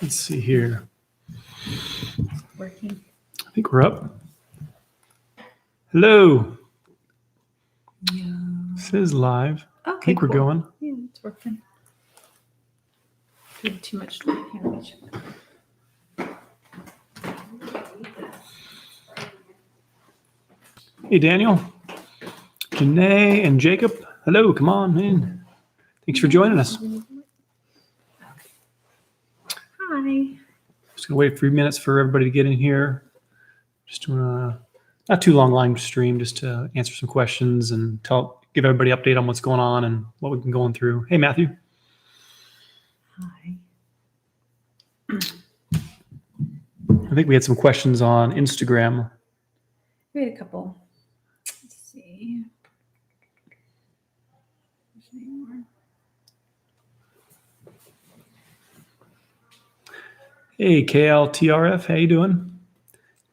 Let's see here. Working. I think we're up. Hello. Yeah. Says live. Okay, I think we're going. Yeah, it's working. We have too much light here. Let me check. Hey, Daniel, Janae, and Jacob. Hello, come on in. Thanks for joining us. Hi. Just gonna wait a few minutes for everybody to get in here. Just doing a not too long line stream, just to answer some questions and give everybody an update on what's going on and what we've been going through. Hey, Matthew. Hi. I think we had some questions on Instagram. We had a couple. Let's see. There's any more. Hey, KLTRF, how you doing?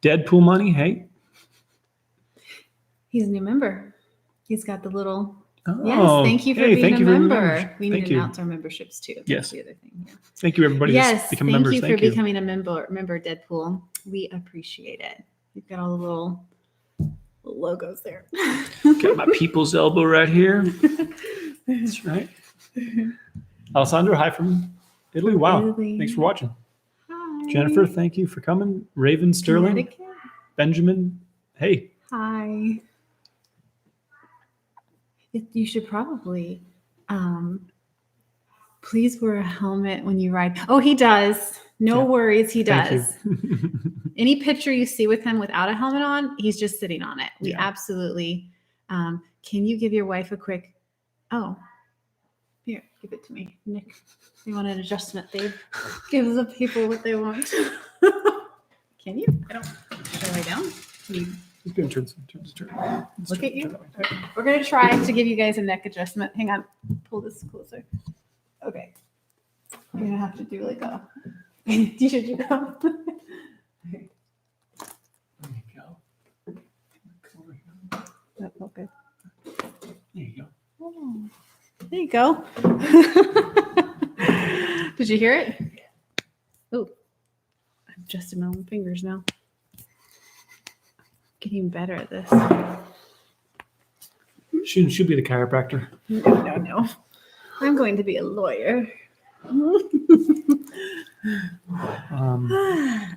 Deadpool Money, hey. He's a new member. He's got the little. Oh, Yes, thank you for being thank a you for being member. We need Thank to you. announce our memberships too. That's Yes. the other thing. Yeah. Thank you, everybody. Yes, That's become thank members. you for Thank you. becoming a member, Deadpool. We appreciate it. We've got all the little logos there. Got my people's elbow right here. That's right. Alessandro, hi from Italy. Wow. Italy. Thanks for watching. Hi. Jennifer, thank you for coming. Raven Sterling, Connecticut. Benjamin, hey. Hi. You should probably please wear a helmet when you ride. Oh, he does. No Yeah. worries, he Thank does. Any picture you see with him without a helmet on, he's just sitting on it. We Yeah. absolutely. Can you give your wife a quick? Oh, here, give it to me, Nick. They want an adjustment, babe. Give the people what they want. Can you? I don't. Should I lay down? Can you? He's going to turn. Look at you. Okay. We're going to try to give you guys a neck adjustment. Hang on. Pull this closer. Okay. You're going to have to do like a. You should do that. There you go. That felt good. There you go. Oh, there you go. Did you hear it? Oh, I'm adjusting my own fingers now. Getting better at this. She'll be the chiropractor. No. I'm going to be a lawyer.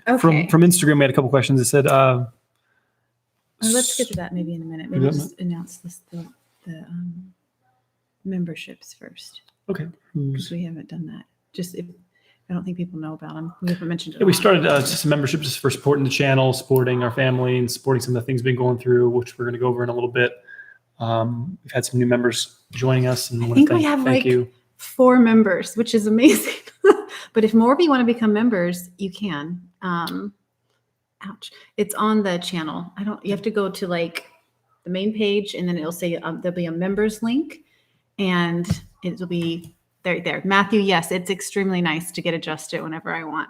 Okay. From Instagram, we had a couple questions. It said, Let's get to that maybe in a minute. Maybe just announce the memberships first, okay. because we haven't done that. I don't think people know about them. We haven't mentioned it. Yeah, we started just a membership just for supporting the channel, supporting our family, and supporting some of the things we've been going through, which we're going to go over in a little bit. We've had some new members joining us, and I think we have thank you. 4 members, which is amazing. But if more of you want to become members, you can. Ouch! It's on the channel. You have to go to like the main page, and then it'll say there'll be a members link, and it'll be there. Matthew, yes, it's extremely nice to get adjusted whenever I want.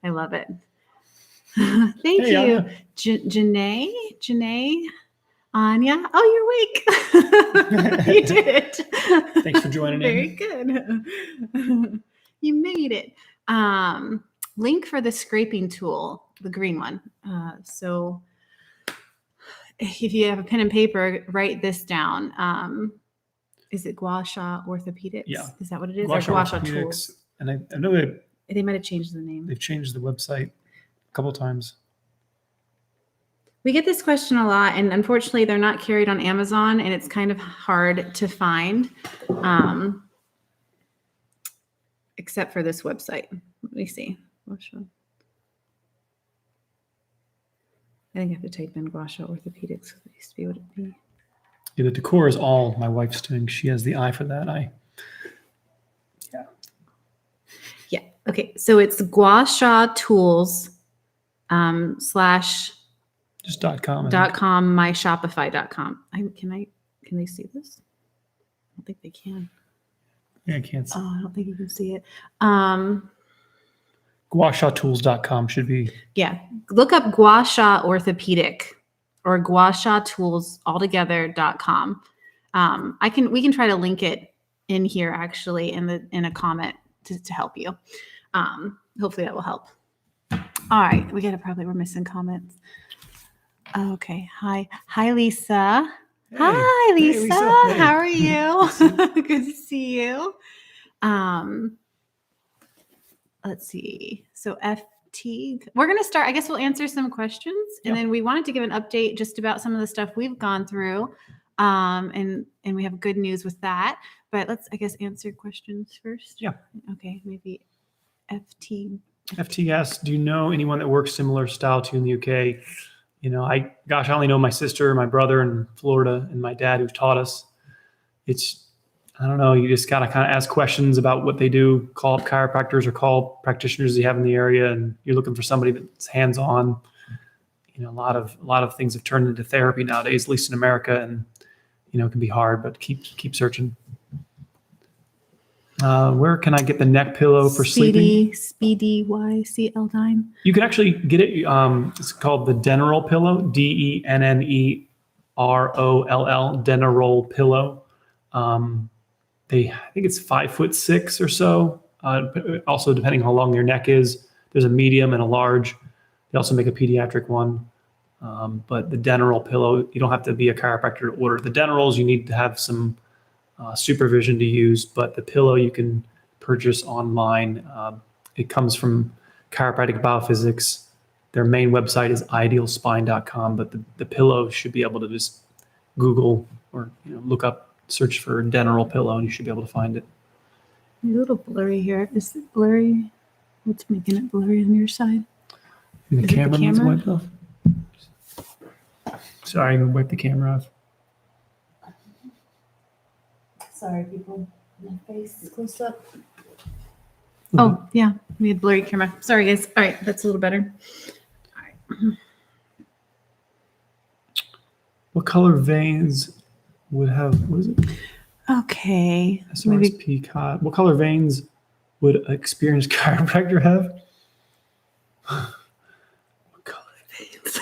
I love it. Thank you. Janae, Anya. Oh, you're awake. You did it. Thanks for joining Very in. good. You made it. Link for the scraping tool, the green one. So if you have a pen and paper, write this down. Is it Gua Sha Orthopedics? Yeah. Is that what it is? Gua Sha Or Gua Sha Orthopedics. Tools? And I know They might have changed the name. they've changed the website a couple times. We get this question a lot, and unfortunately, they're not carried on Amazon, and it's kind of hard to find, except for this website. Let me see. I think I have to type in Gua Sha Orthopedics. That used to be what it'd be. Yeah, the decor is all my wife's doing. She has the eye for that. Yeah. Okay. So it's Gua Sha Tools / Just .com. .com, myshopify.com. Can they see this? I don't think they can. Yeah, I can't see. Oh, I don't think you can see it. GuaShaTools.com should be. Yeah. Look up Gua Sha Orthopedic or Gua Sha Tools altogether.com. We can try to link it in here actually in a comment to help you. Hopefully that will help. All right, we're missing comments. Okay, hi Lisa. Hey. Hi Hey, Lisa. Hey. How are you? Good to see you. Let's see. So FT, we're going to start, I guess we'll answer some questions, and then we wanted to give an update just about some of the stuff we've gone through. And we have good news with that, but let's, I guess, answer questions first. Yeah. Okay. Maybe FT. FTS, do you know anyone that works similar style to you in the UK? I only know my sister, my brother in Florida, and my dad who've taught us. I don't know, you just got to kind of ask questions about what they do, call up chiropractors or call practitioners you have in the area, and you're looking for somebody that's hands-on. A lot of things have turned into therapy nowadays, at least in America, and it can be hard, but keep searching. Where can I get the neck pillow for sleeping? Speedy YCL9. You can actually get it. It's called the Denerol pillow, DENNEROLL, Denerol pillow. I think it's 5'6" or so. Also, depending how long your neck is, there's a medium and a large. They also make a pediatric one. But the Denerol pillow, you don't have to be a chiropractor to order. The Denerols, you need to have some supervision to use, but the pillow you can purchase online. It comes from Chiropractic Biophysics. Their main website is idealspine.com, but the pillow should be able to just Google or look up, search for Denerol pillow, and you should be able to find it. A little blurry here. Is it blurry? What's making it blurry on your side? And the camera needs wiped off. Sorry, I'm gonna wipe the camera off. Sorry, people. My face is close up. Oh, yeah. We had blurry camera. Sorry, guys. All right. That's a little better. All right. What color veins would have, what is it? Okay. SRSP cot. What color veins would an experienced chiropractor have? What color veins?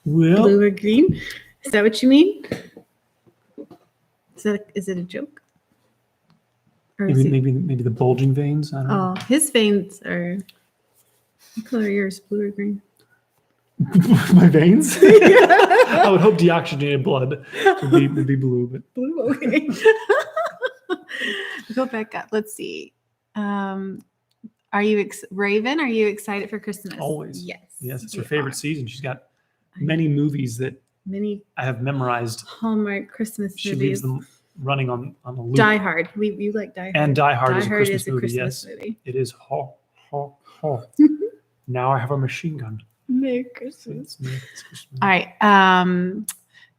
Well, blue or green? Is that what you mean? Is it a joke? Or maybe the bulging veins. I don't know. Oh, his veins are. What color are yours? Blue or green? My veins? I would hope deoxygenated blood would be blue, but blue. Okay. Go back up. Let's see. Are you Raven? Are you excited for Christmas? Always. Yes. Yes, it's her favorite season. She's got many movies that I have memorized. Hallmark Christmas she movies. Leaves them running on a loop. Die Hard. You like Die Hard. And Die Hard is a Christmas movie. Yes, movie. It is. Now I have a machine gun. Merry Christmas. All right.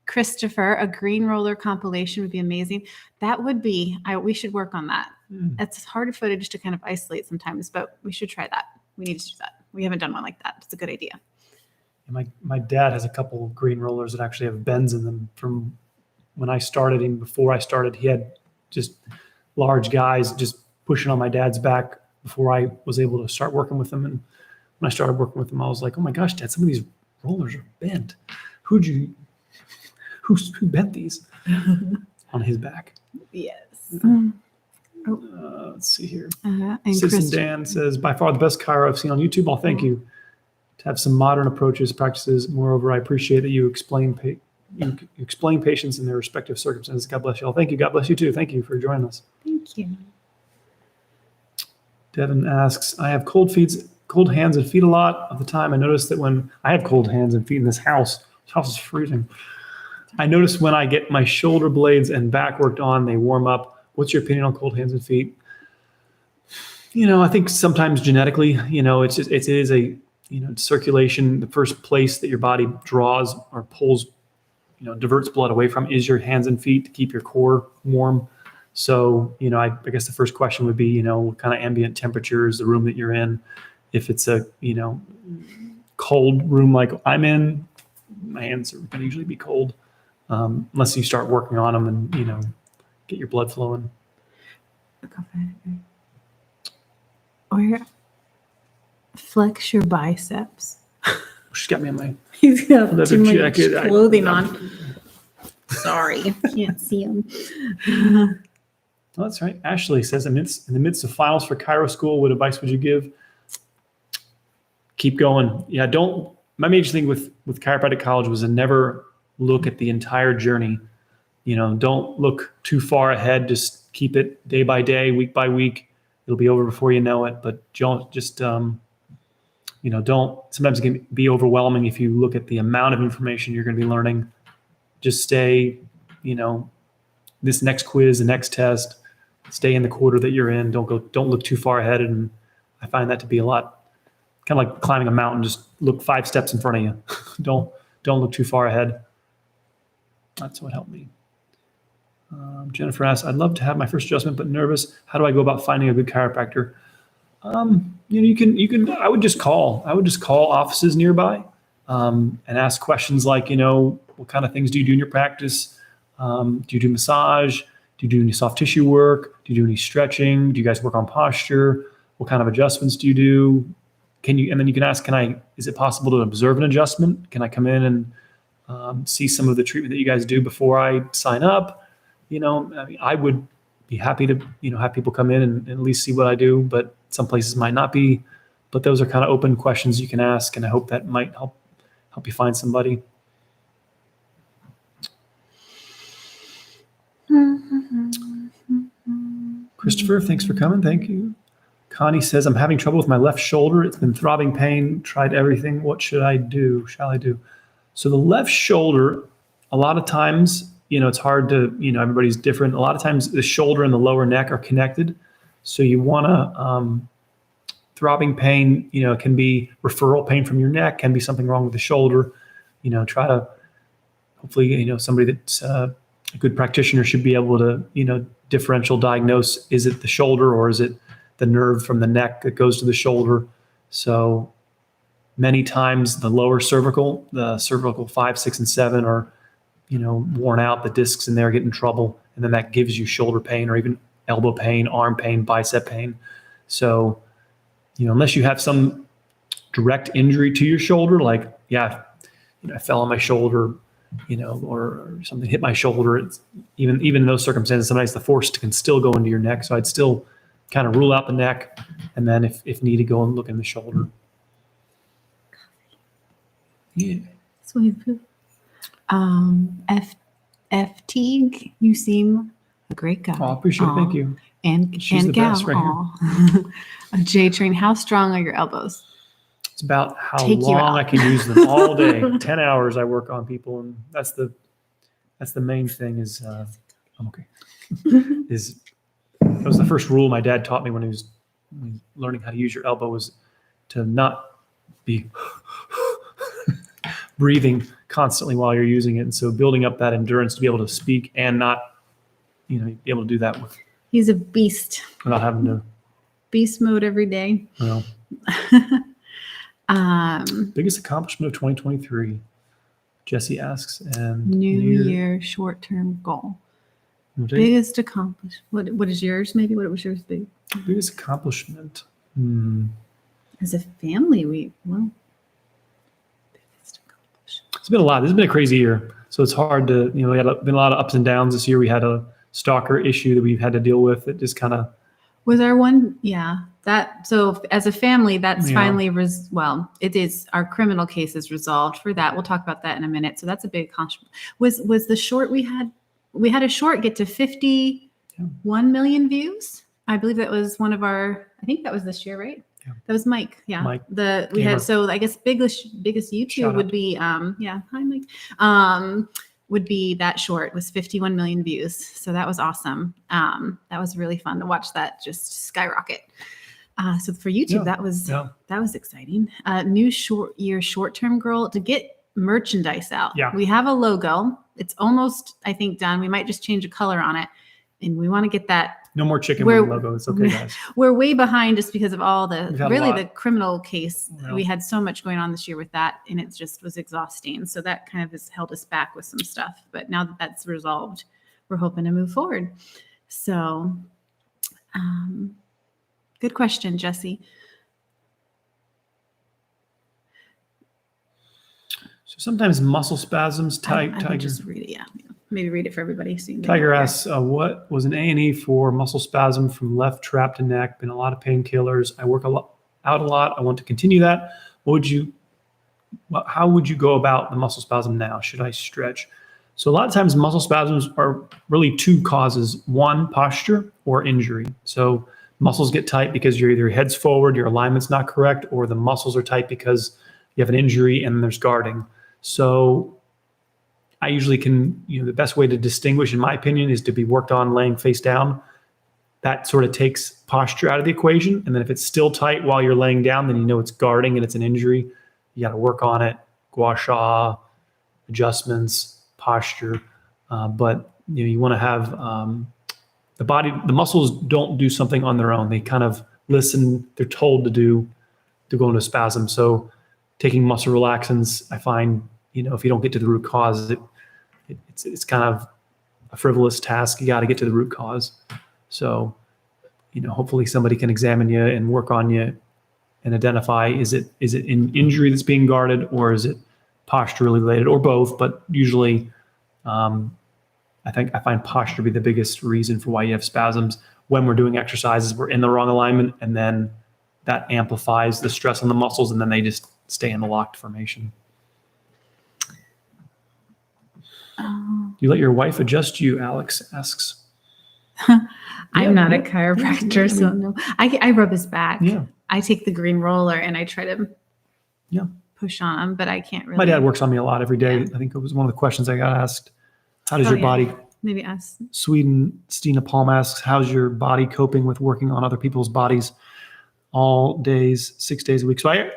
Christopher, a green roller compilation would be amazing. That would be. We should work on that. It's harder footage to kind of isolate sometimes, but we should try that. We need to do that. We haven't done one like that. It's a good idea. My dad has a couple of green rollers that actually have bends in them from when I started. And before I started, he had just large guys just pushing on my dad's back before I was able to start working with them. And when I started working with them, I was like, oh my gosh, Dad, some of these rollers are bent. Who bent these on his back? Yes. Let's see here. Citizen Dan says, by far the best chiro I've seen on YouTube. I'll thank you. To have some modern approaches, practices. Moreover, I appreciate that you explain patients in their respective circumstances. God bless you all. Thank you. God bless you too. Thank you for joining us. Thank you. Devin asks, I have cold hands and feet a lot of the time. I notice that when I have cold hands and feet in this house is freezing. I notice when I get my shoulder blades and back worked on, they warm up. What's your opinion on cold hands and feet? I think sometimes genetically, it is a circulation. The first place that your body draws or pulls, diverts blood away from is your hands and feet to keep your core warm. So, I guess the first question would be, what kind of ambient temperature is the room that you're in? If it's a, cold room like I'm in, my hands are going to usually be cold, unless you start working on them and, get your blood flowing. Or flex your biceps. She's got me on my. He's got too much jacket. clothing on. Sorry, can't see him. Well, that's right. Ashley says, in the midst of files for Chiro School, what advice would you give keep going. Yeah, my major thing with chiropractic college was to never look at the entire journey. Don't look too far ahead. Just keep it day by day, week by week. It'll be over before you know it. But don't sometimes it can be overwhelming if you look at the amount of information you're going to be learning. Just stay, this next quiz, the next test, stay in the quarter that you're in. Don't look too far ahead. And I find that to be a lot, kind of like climbing a mountain. Just look 5 steps in front of you. Don't look too far ahead. That's what helped me. Jennifer asks, I'd love to have my first adjustment, but nervous. How do I go about finding a good chiropractor? You can, I would just call offices nearby, and ask questions like, what kind of things do you do in your practice? Do you do massage? Do you do any soft tissue work? Do you do any stretching? Do you guys work on posture? What kind of adjustments do you do? And then you can ask, is it possible to observe an adjustment? Can I come in and see some of the treatment that you guys do before I sign up? I would be happy to, have people come in and at least see what I do, but some places might not be. But those are kind of open questions you can ask, and I hope that might help you find somebody. Christopher, thanks for coming. Thank you. Connie says, I'm having trouble with my left shoulder. It's been throbbing pain. Tried everything. What should I do? Shall I do? So the left shoulder, a lot of times, it's hard to, everybody's different. A lot of times the shoulder and the lower neck are connected. So you want to, throbbing pain, can be referral pain from your neck, can be something wrong with the shoulder. Try to, hopefully, somebody that's a good practitioner should be able to, differential diagnose, is it the shoulder or is it the nerve from the neck that goes to the shoulder? So many times the lower cervical, the cervical 5, 6, and 7 are, worn out, the discs in there get in trouble. And then that gives you shoulder pain or even elbow pain, arm pain, bicep pain. So, unless you have some direct injury to your shoulder, like, I fell on my shoulder, or something hit my shoulder. It's even in those circumstances, sometimes the force can still go into your neck. So I'd still kind of rule out the neck, and then if needed, go and look in the shoulder. Yeah. Sweet. F Teague, you seem a great guy. Oh, I appreciate it. Thank you. And She's the gal. best right here. J Train, how strong are your elbows? It's about how long I can use them all day. 10 hours I work on people, and that's the main thing. Is I'm okay. That was the first rule my dad taught me when he was learning how to use your elbow, was to not be breathing constantly while you're using it. And so building up that endurance to be able to speak and not, be able to do that He's a beast. without having to. Beast mode every day. Well, biggest accomplishment of 2023, Jesse asks. And New Year short-term goal. Biggest accomplishment. What is yours? Maybe what was yours big? Biggest accomplishment. As a family, biggest accomplishment. It's been a lot. This has been a crazy year. So it's hard to, we had been a lot of ups and downs this year. We had a stalker issue that we've had to deal with. It just kind of. Was our one? Yeah. So as a family, that's finally, it is, our criminal case is resolved for that. We'll talk about that in a minute. So that's a big accomplishment. Was the short we had a short get to 51 million views. I believe that was one of our, I think that was this year, right? Yeah. That was Mike. Yeah. Mike. We had, so I guess biggest YouTube would be, hi Mike. Would be that short, was 51 million views. So that was awesome. That was really fun to watch that just skyrocket. So for YouTube, that was exciting. New short-term goal to get merchandise out. Yeah. We have a logo. It's almost, I think, done. We might just change a color on it, and we want to get that. No more chicken wing logo. It's okay, guys. We're way behind just because of all the criminal case. Yeah. We had so much going on this year with that, and it just was exhausting. So that kind of has held us back with some stuff. But now that that's resolved, we're hoping to move forward. So, good question, Jesse. So sometimes muscle spasms. I would just read it. Yeah. Maybe read it for everybody. So Tiger asks, what was an A&E for muscle spasm from left trap to neck? Been a lot of painkillers. I work out a lot. I want to continue that. how would you go about the muscle spasm now? Should I stretch? So a lot of times muscle spasms are really two causes: one, posture, or injury. So muscles get tight because your either head's forward, your alignment's not correct, or the muscles are tight because you have an injury and there's guarding. So I usually the best way to distinguish, in my opinion, is to be worked on laying face down. That sort of takes posture out of the equation. And then if it's still tight while you're laying down, then you know it's guarding and it's an injury. You got to work on it, gua sha, adjustments, posture. But you want to have the muscles don't do something on their own. They kind of listen. They're told to go into spasm. So taking muscle relaxants, I find, if you don't get to the root cause, it's kind of a frivolous task. You got to get to the root cause. So, hopefully somebody can examine you and work on you and identify, is it an injury that's being guarded, or is it posture related, or both? But usually, I find posture to be the biggest reason for why you have spasms. When we're doing exercises, we're in the wrong alignment, and then that amplifies the stress on the muscles, and then they just stay in the locked formation. You let your wife adjust you, Alex asks. I'm not a chiropractor, so no. I rub his back. Yeah. I take the green roller and I try to push on him, but I can't really. My dad works on me a lot every day. Yeah. I think it was one of the questions I got asked. How does your body? Maybe us. Stina Palm asks, how's your body coping with working on other people's bodies all days, 6 days a week? So I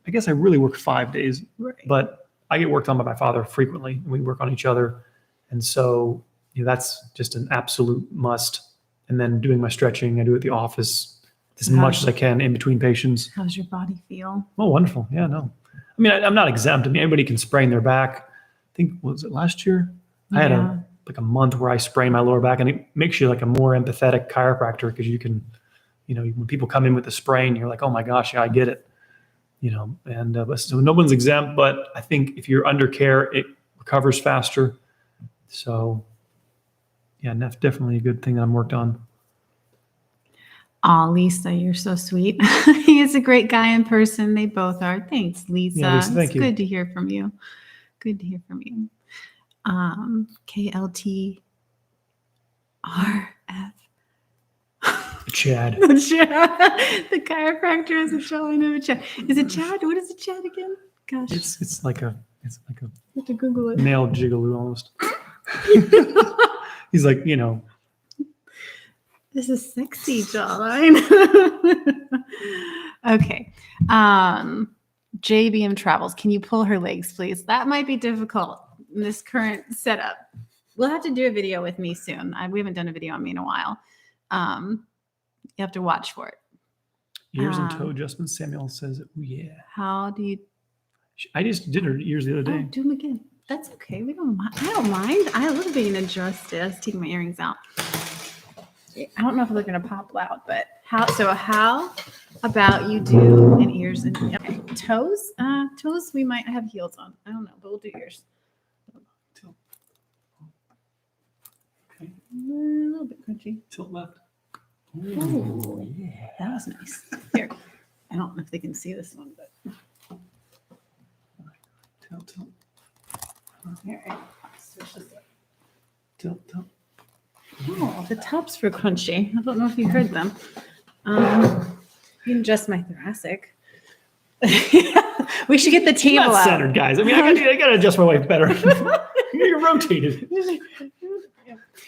guess I really work 5 days, Right. but I get worked on by my father frequently. We work on each other. And so that's just an absolute must. And then doing my stretching, I do at the office as much as I can in between patients. How's your body feel? Oh, wonderful. Yeah, no. I mean, I'm not exempt. I mean, everybody can sprain their back. I think, was it last year? I had a month where I sprained my lower back, and it makes you like a more empathetic chiropractor, because you can, when people come in with a sprain, you're like, oh my gosh, yeah, I get it. So no one's exempt, but I think if you're under care, it recovers faster. So yeah, that's definitely a good thing that I'm worked on. Oh, Lisa, you're so sweet. He is a great guy in person. They both are. Thanks, Lisa. Yeah, Lisa, thank you. Good to hear from you. Good to hear from you. KLTRF. Chad. The chiropractor is a show. I know a Chad. Is it Chad? What is it, Chad again? Gosh. It's like a I have to Google it. male jigaloo almost. He's like, This is sexy, jawline. Okay. JBM Travels. Can you pull her legs, please? That might be difficult in this current setup. We'll have to do a video with me soon. We haven't done a video on me in a while. You have to watch for it. Ears and toe adjustments. Samuel says, oh, yeah. How do you? I just did her ears the other day. Oh, do them again. That's okay. We don't mind. I don't mind. I love being adjusted. I was taking my earrings out. I don't know if they're going to pop loud, but how about you do an ears and okay. Toes? Toes, we might have heels on. I don't know, but we'll do ears. Okay. A little bit crunchy. Tilt left. Oh, yeah. That was nice. Here. I don't know if they can see this one, but. Tilt. All right. Switch this up. Tilt. Oh, the tops were crunchy. I don't know if you heard them. You can adjust my thoracic. We should get the table Not out. centered, guys. I mean, I got to adjust my wife better. You're rotated.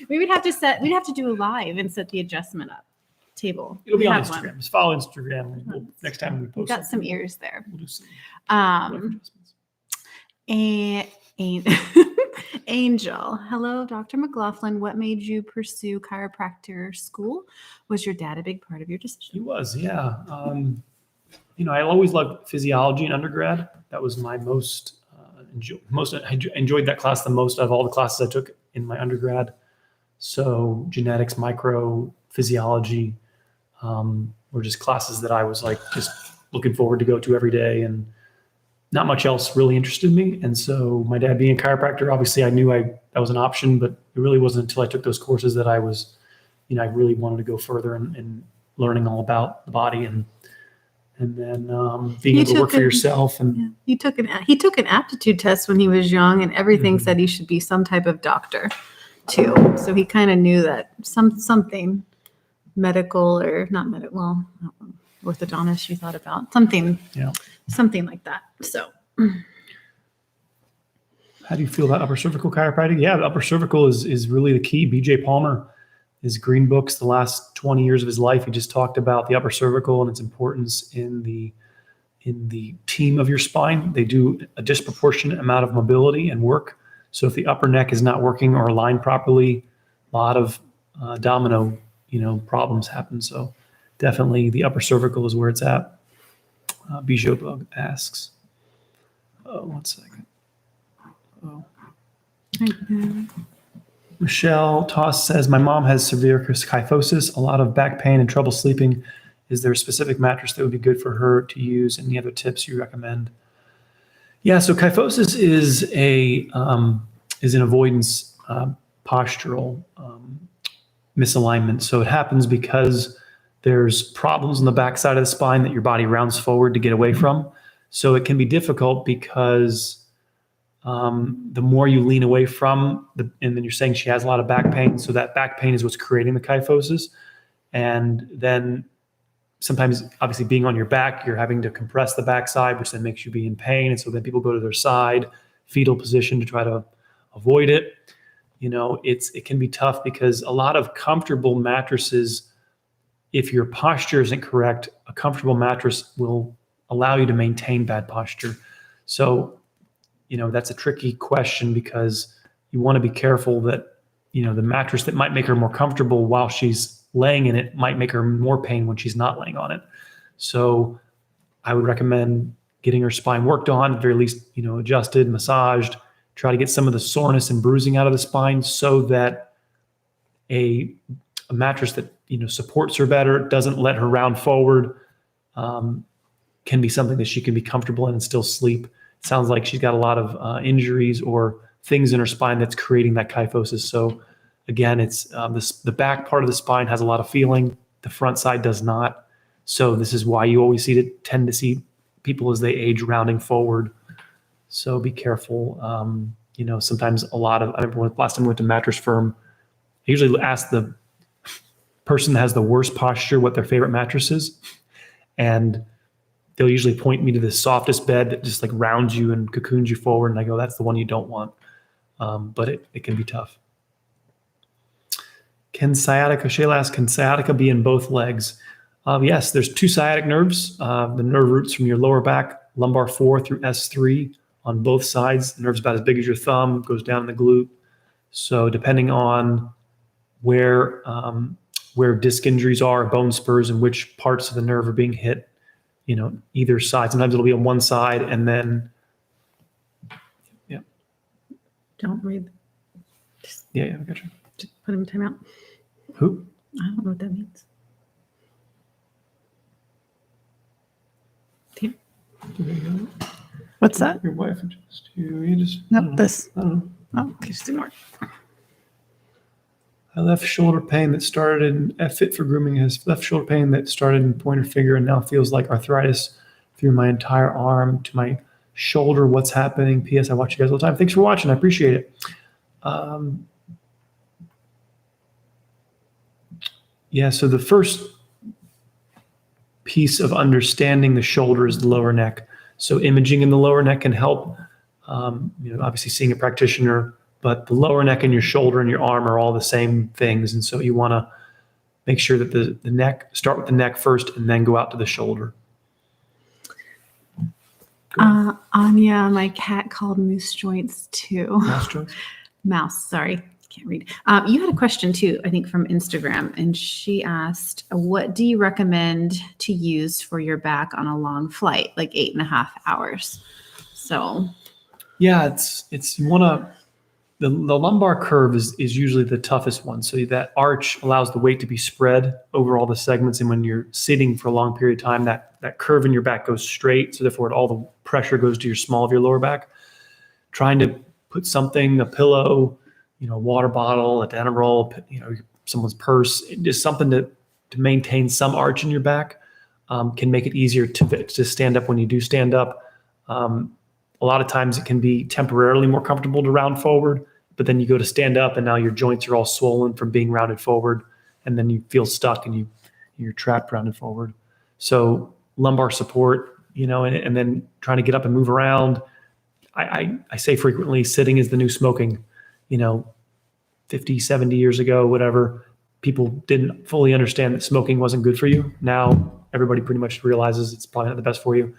We'd have to do a live and set the adjustment up table. It'll be We on have Instagram. one. Just follow Instagram. Next time we We post got some something, ears there. we'll do some wife adjustments. Angel. Hello, Dr. McLaughlin. What made you pursue chiropractor school? Was your dad a big part of your He decision? was, yeah. I always loved physiology in undergrad. That was my I enjoyed that class the most of all the classes I took in my undergrad. So genetics, micro, physiology were just classes that I was like just looking forward to go to every day, and not much else really interested me. And so my dad being a chiropractor, obviously I knew that was an option, but it really wasn't until I took those courses that I was, I really wanted to go further in learning all about the body. And and then being able to work for yourself. And yeah, he took an aptitude test when he was young, and everything said he should be some type of doctor too. So he kind of knew that something medical or not medical, well, orthodontist you thought about something like that. So how do you feel about upper cervical chiropractic? Yeah, the upper cervical is really the key. BJ Palmer, his green books, the last 20 years of his life, he just talked about the upper cervical and its importance in the team of your spine. They do a disproportionate amount of mobility and work. So if the upper neck is not working or aligned properly, a lot of domino, problems happen. So definitely the upper cervical is where it's at. Bijou Bug asks, one second. Oh. Michelle Toss says, my mom has severe kyphosis, a lot of back pain and trouble sleeping. Is there a specific mattress that would be good for her to use? Any other tips you recommend? Yeah, so kyphosis is an avoidance postural misalignment. So it happens because there's problems on the back side of the spine that your body rounds forward to get away from. So it can be difficult because the more you lean away from, and then you're saying she has a lot of back pain. So that back pain is what's creating the kyphosis. And then sometimes, obviously, being on your back, you're having to compress the backside, which then makes you be in pain. And so then people go to their side, fetal position, to try to avoid it. It can be tough because a lot of comfortable mattresses, if your posture isn't correct, a comfortable mattress will allow you to maintain bad posture. So, that's a tricky question because you want to be careful that, the mattress that might make her more comfortable while she's laying in it might make her more pain when she's not laying on it. So I would recommend getting her spine worked on, at the very least, adjusted, massaged, try to get some of the soreness and bruising out of the spine so that a mattress that, supports her better, doesn't let her round forward, can be something that she can be comfortable in and still sleep. It sounds like she's got a lot of injuries or things in her spine that's creating that kyphosis. So again, it's the back part of the spine has a lot of feeling. The front side does not. So this is why you always tend to see people as they age rounding forward. So be careful. Sometimes I remember last time I went to Mattress Firm, I usually ask the person that has the worst posture what their favorite mattress is. And they'll usually point me to the softest bed that just like rounds you and cocoons you forward. And I go, that's the one you don't want. But it can be tough. Shayla asks, can sciatica be in both legs? Yes, there's two sciatic nerves. The nerve roots from your lower back, lumbar 4 through S3 on both sides. The nerve's about as big as your thumb, goes down in the glute. So depending on where disc injuries are, bone spurs, and which parts of the nerve are being hit, either side. Sometimes it'll be on one side and then, yeah. Don't read. Yeah, I got you. Just put him in timeout. Who? I don't know what that means. Here. What's that? Your wife just you just. Nope, this. I don't know. Oh, okay, just ignore it. I left shoulder pain that started in Fit for Grooming has left shoulder pain that started in pointer finger and now feels like arthritis through my entire arm to my shoulder. What's happening? P.S. I watch you guys all the time. Thanks for watching. I appreciate it. So the first piece of understanding the shoulder is the lower neck. So imaging in the lower neck can help. Obviously seeing a practitioner, but the lower neck and your shoulder and your arm are all the same things. And so you want to make sure that the neck, start with the neck first and then go out to the shoulder. Anya, my cat called moose joints too. Mouse joints? Mouse, sorry. Can't read. You had a question too, I think from Instagram, and she asked, what do you recommend to use for your back on a long flight, like 8.5 hours? So. Yeah, it's you want to, the lumbar curve is usually the toughest one. So that arch allows the weight to be spread over all the segments. And when you're sitting for a long period of time, that curve in your back goes straight. So therefore all the pressure goes to your small of your lower back. Trying to put something, a pillow, a water bottle, a dental roll, someone's purse, just something to maintain some arch in your back. can make it easier to stand up when you do stand up. A lot of times it can be temporarily more comfortable to round forward, but then you go to stand up and now your joints are all swollen from being rounded forward, and then you feel stuck and you're trapped rounded forward. So lumbar support, and then trying to get up and move around. I say frequently, sitting is the new smoking. 50, 70 years ago, whatever, people didn't fully understand that smoking wasn't good for you. Now everybody pretty much realizes it's probably not the best for you.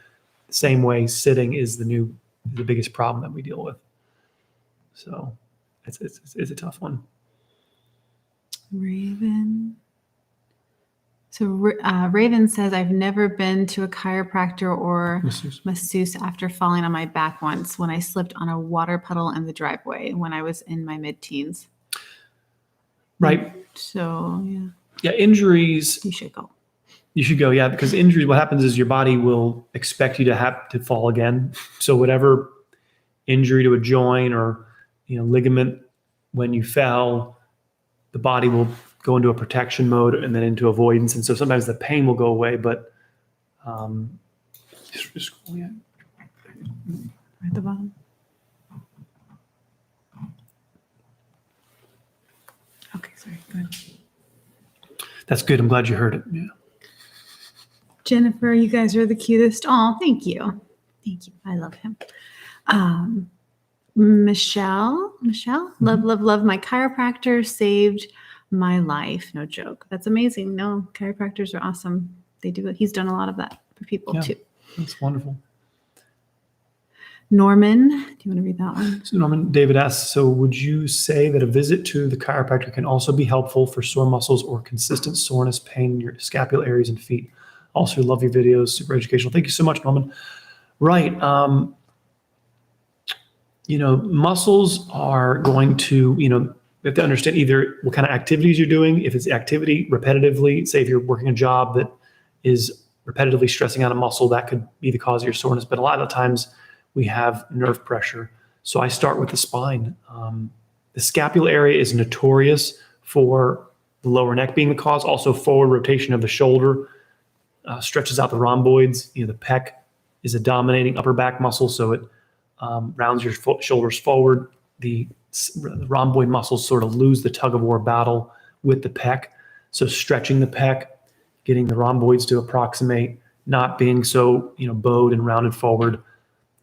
The same way, sitting is the biggest problem that we deal with. So it's a tough one. Raven. So Raven says, I've never been to a chiropractor or masseuse after falling on my back once when I slipped on a water puddle in the driveway when I was in my mid-teens. Right. So, yeah. Yeah, injuries. You should go. You should go, yeah, because injuries, what happens is your body will expect you to have to fall again. So whatever injury to a joint or ligament, when you fell, the body will go into a protection mode and then into avoidance. And so sometimes the pain will go away, but just right at the bottom. Okay, sorry. Go ahead. That's good. I'm glad you heard it. Yeah. Jennifer, you guys are the cutest. Oh, thank you. Thank you. I love him. Michelle, love. My chiropractor saved my life. No joke. That's amazing. No, chiropractors are awesome. They do it. He's done a lot of that for people too. That's wonderful. Norman, do you want to read that one? So Norman, David asks, so would you say that a visit to the chiropractor can also be helpful for sore muscles or consistent soreness, pain in your scapular areas and feet? Also love your videos, super educational. Thank you so much, Norman. Right. Muscles are going to, you have to understand either what kind of activities you're doing. If it's activity repetitively, say if you're working a job that is repetitively stressing out a muscle, that could be the cause of your soreness. But a lot of times we have nerve pressure. So I start with the spine. The scapular area is notorious for the lower neck being the cause. Also forward rotation of the shoulder stretches out the rhomboids. The pec is a dominating upper back muscle, so it rounds your shoulders forward. The rhomboid muscles sort of lose the tug of war battle with the pec. So stretching the pec, getting the rhomboids to approximate, not being so bowed and rounded forward.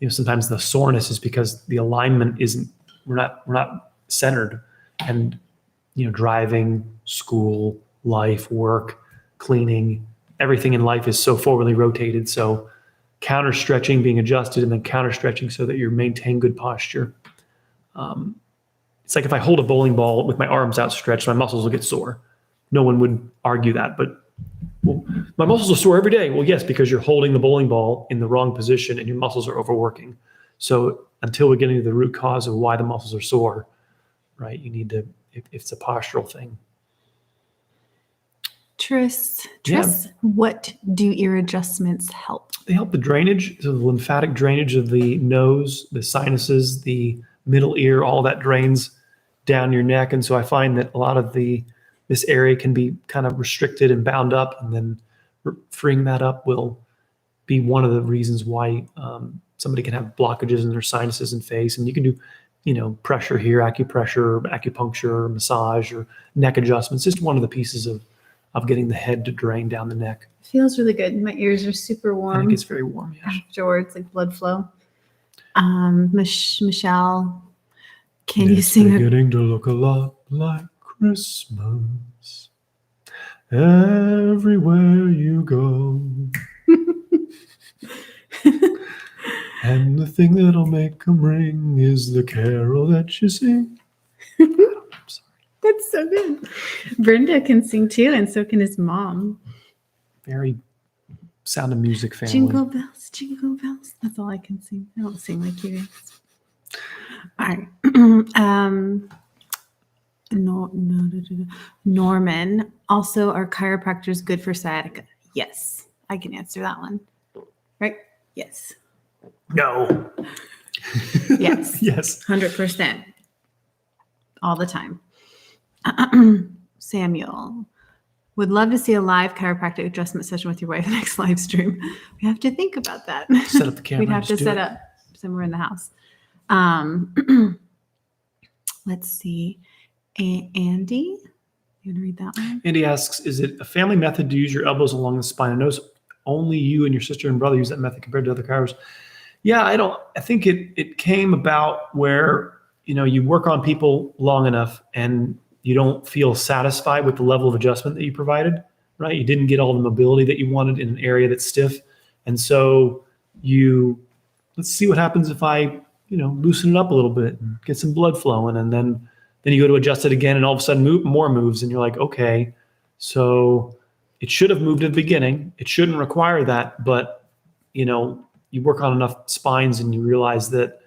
Sometimes the soreness is because the alignment isn't. We're not centered, and driving, school, life, work, cleaning, everything in life is so forwardly rotated. So counter stretching, being adjusted, and then counter stretching so that you maintain good posture. It's like if I hold a bowling ball with my arms outstretched, my muscles will get sore. No one would argue that, but well, my muscles are sore every day. Well, yes, because you're holding the bowling ball in the wrong position and your muscles are overworking. So until we get into the root cause of why the muscles are sore, right, you need to, if it's a postural thing. Tris, what do ear adjustments help? They help the drainage, so the lymphatic drainage of the nose, the sinuses, the middle ear, all that drains down your neck. And so I find that a lot of this area can be kind of restricted and bound up, and then freeing that up will be one of the reasons why somebody can have blockages in their sinuses and face. And you can do, pressure here, acupuncture, massage, or neck adjustments. Just one of the pieces of getting the head to drain down the neck. It feels really good. My ears are super warm. I think it's very warm. Yeah. Afterwards, like blood flow. Michelle, can you sing? It's beginning to look a lot like Christmas everywhere you go. And the thing that'll make them ring is the carol that you sing. I'm sorry. That's so good. Brenda can sing too, and so can his mom. Very Sound of Music family. Jingle bells, jingle bells. That's all I can sing. I don't sing like you guys. All right. Norman, also, are chiropractors good for sciatica? Yes, I can answer that one. Right? Yes. No. Yes. Yes. Would love to see a live chiropractic adjustment session with your wife next live stream. We have to think about that. Set up the camera. We'd have and to just do set it. up somewhere in the house. Let's see. Andy, you want to read that one? Andy asks, is it a family method to use your elbows along the spine? I notice only you and your sister and brother use that method compared to other chiros. Yeah, I think it came about where, you work on people long enough and you don't feel satisfied with the level of adjustment that you provided, right? You didn't get all the mobility that you wanted in an area that's stiff. And so let's see what happens if I, loosen it up a little bit and get some blood flowing. And then you go to adjust it again and all of a sudden more moves. And you're like, okay, so it should have moved at the beginning. It shouldn't require that. But, you work on enough spines and you realize that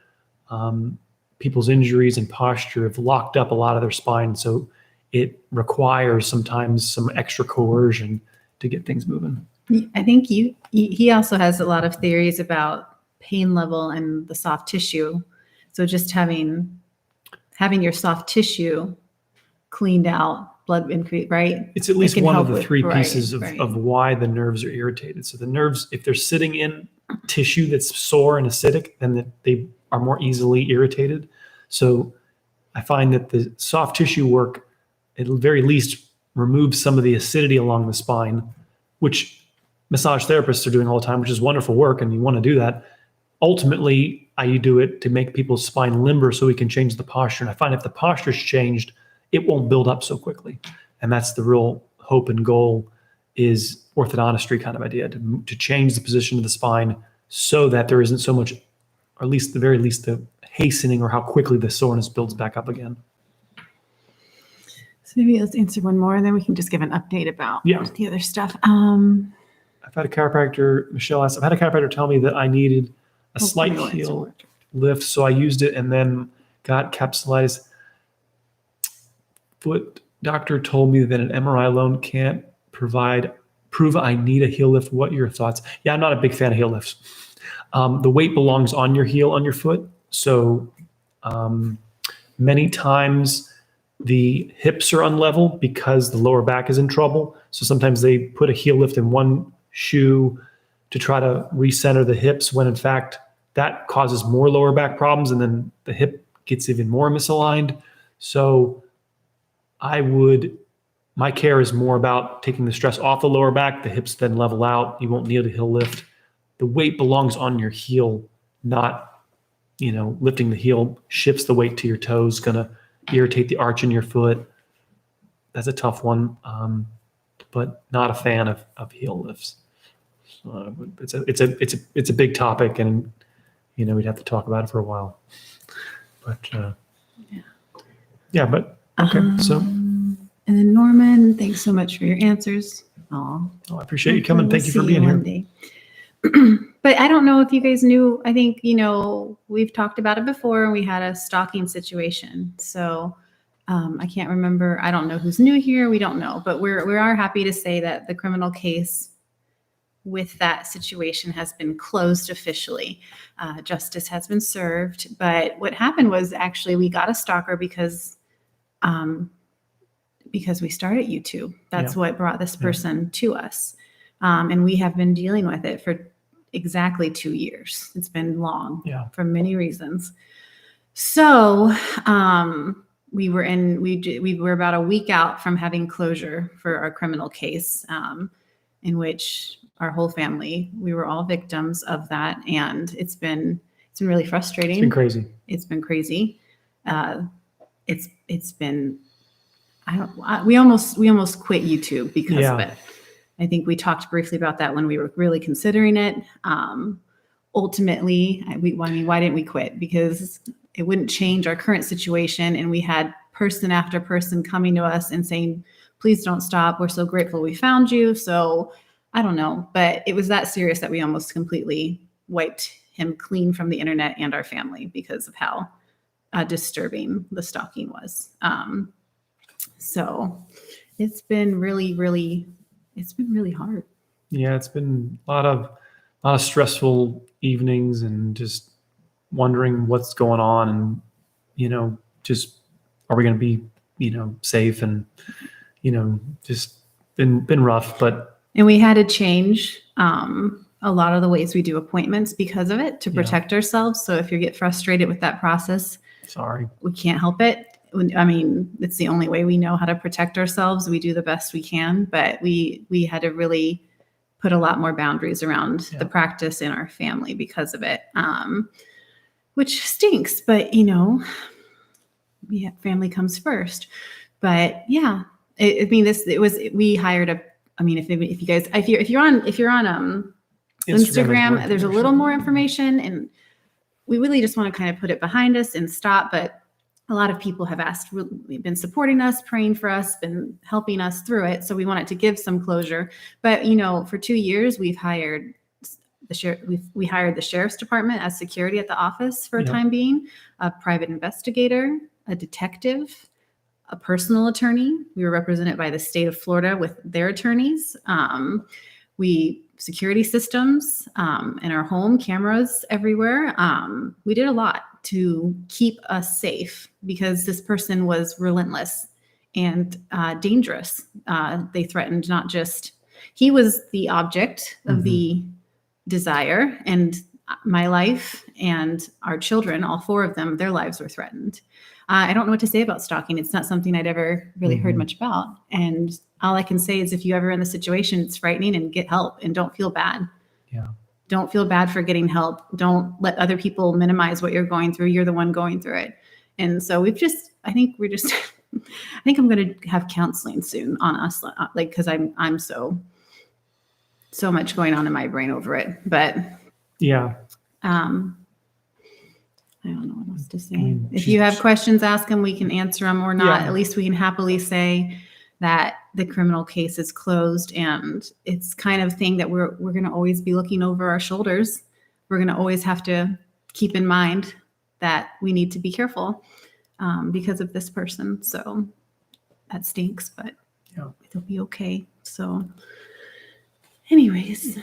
people's injuries and posture have locked up a lot of their spine. So it requires sometimes some extra coercion to get things moving. I think he also has a lot of theories about pain level and the soft tissue. So just having your soft tissue cleaned out, blood increase, right? It's at least one of the three right, pieces of, right. of why the nerves are irritated. So the nerves, if they're sitting in tissue that's sore and acidic, then they are more easily irritated. So I find that the soft tissue work, at the very least, removes some of the acidity along the spine, which massage therapists are doing all the time, which is wonderful work, and you want to do that. Ultimately, I do it to make people's spine limber so we can change the posture. And I find if the posture's changed, it won't build up so quickly. And that's the real hope and goal, is orthodontistry kind of idea, to change the position of the spine so that there isn't so much, or at least the very least, the hastening or how quickly the soreness builds back up again. So maybe let's answer one more and then we can just give an update about the other stuff. I've had a chiropractor, Michelle asked, I've had a chiropractor tell me that I needed a slight heel lift. So I used it and then got capsulitis. Foot doctor told me that an MRI alone can't prove I need a heel lift. What are your thoughts? Yeah, I'm not a big fan of heel lifts. The weight belongs on your heel, on your foot. So many times the hips are unlevel because the lower back is in trouble. So sometimes they put a heel lift in one shoe to try to recenter the hips, when in fact that causes more lower back problems, and then the hip gets even more misaligned. So my care is more about taking the stress off the lower back. The hips then level out. You won't need a heel lift. The weight belongs on your heel, not, lifting the heel shifts the weight to your toes, going to irritate the arch in your foot. That's a tough one, but not a fan of heel lifts. It's a big topic, and we'd have to talk about it for a while. But but okay. So, and then Norman, thanks so much for your answers. I appreciate you coming. Thank you for being here. But I don't know if you guys knew. I think we've talked about it before, and we had a stalking situation. So I can't remember. I don't know who's new here. We don't know, but we are happy to say that the criminal case with that situation has been closed officially. Justice has been served. But what happened was actually we got a stalker because we started YouTube. That's what brought this person to us. And we have been dealing with it for exactly 2 years. It's been long for many reasons. So we were about a week out from having closure for our criminal case, in which our whole family, we were all victims of that. And it's been really frustrating. It's been crazy. It's been crazy. It's been, we almost quit YouTube because of it. I think we talked briefly about that when we were really considering it. Ultimately, why didn't we quit? Because it wouldn't change our current situation. And we had person after person coming to us and saying, please don't stop. We're so grateful we found you. So I don't know, but it was that serious that we almost completely wiped him clean from the internet and our family because of how disturbing the stalking was. So it's been really, really, hard. Yeah, it's been a lot of stressful evenings and just wondering what's going on, and just are we going to be safe, and just been rough, but And we had to change a lot of the ways we do appointments because of it to protect ourselves. So if you get frustrated with that process, sorry. we can't help it. I mean, it's the only way we know how to protect ourselves. We do the best we can, but we had to really put a lot more boundaries around the practice in our family because of it, which stinks. But family comes first. But yeah, we hired if you're on Instagram, there's a little more information, and we really just want to kind of put it behind us and stop. But a lot of people have been supporting us, praying for us, been helping us through it. So we wanted to give some closure. But for 2 years, we've hired we hired the sheriff's department as security at the office for a time being, a private investigator, a detective, a personal attorney. We were represented by the state of Florida with their attorneys. Security systems in our home, cameras everywhere. We did a lot to keep us safe because this person was relentless and dangerous. They threatened he was the object of the desire, and my life and our children, all 4 of them, their lives were threatened. I don't know what to say about stalking. It's not something I'd ever really heard much about. And all I can say is if you ever in the situation, it's frightening, and get help and don't feel bad. Yeah. Don't feel bad for getting help. Don't let other people minimize what you're going through. You're the one going through it. And so I think I'm going to have counseling soon on us, because I'm so much going on in my brain over it. But yeah. I don't know what else to say. If you have questions, ask them. We can answer them or not. At least we can happily say that the criminal case is closed, and it's kind of thing that we're going to always be looking over our shoulders. We're going to always have to keep in mind that we need to be careful because of this person. So that stinks, but it'll be okay. So anyways.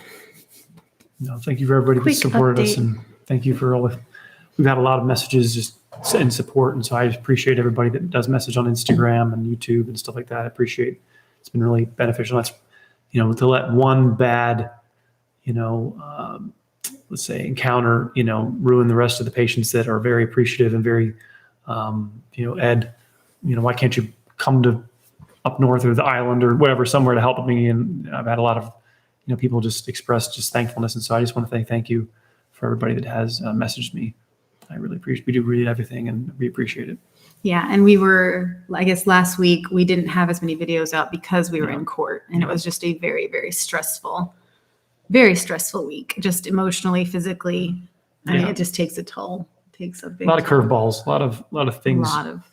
No, thank you for everybody that supported us, and thank you for we've had a lot of messages just in support. And so I appreciate everybody that does message on Instagram and YouTube and stuff like that. I appreciate it's been really beneficial. That's, to let one bad, let's say encounter, ruin the rest of the patients that are very appreciative and very, Ed, why can't you come to up north or the island or whatever, somewhere to help me? And I've had a lot of, people just express just thankfulness. And so I just want to say thank you for everybody that has messaged me. I really appreciate. We do read everything, and we appreciate it. Yeah, and we were, I guess last week we didn't have as many videos out because we were in court, and it was just a very, very stressful week, just emotionally, physically. I mean, it just takes a toll. It takes a big lot of curveballs, a lot of things. A lot of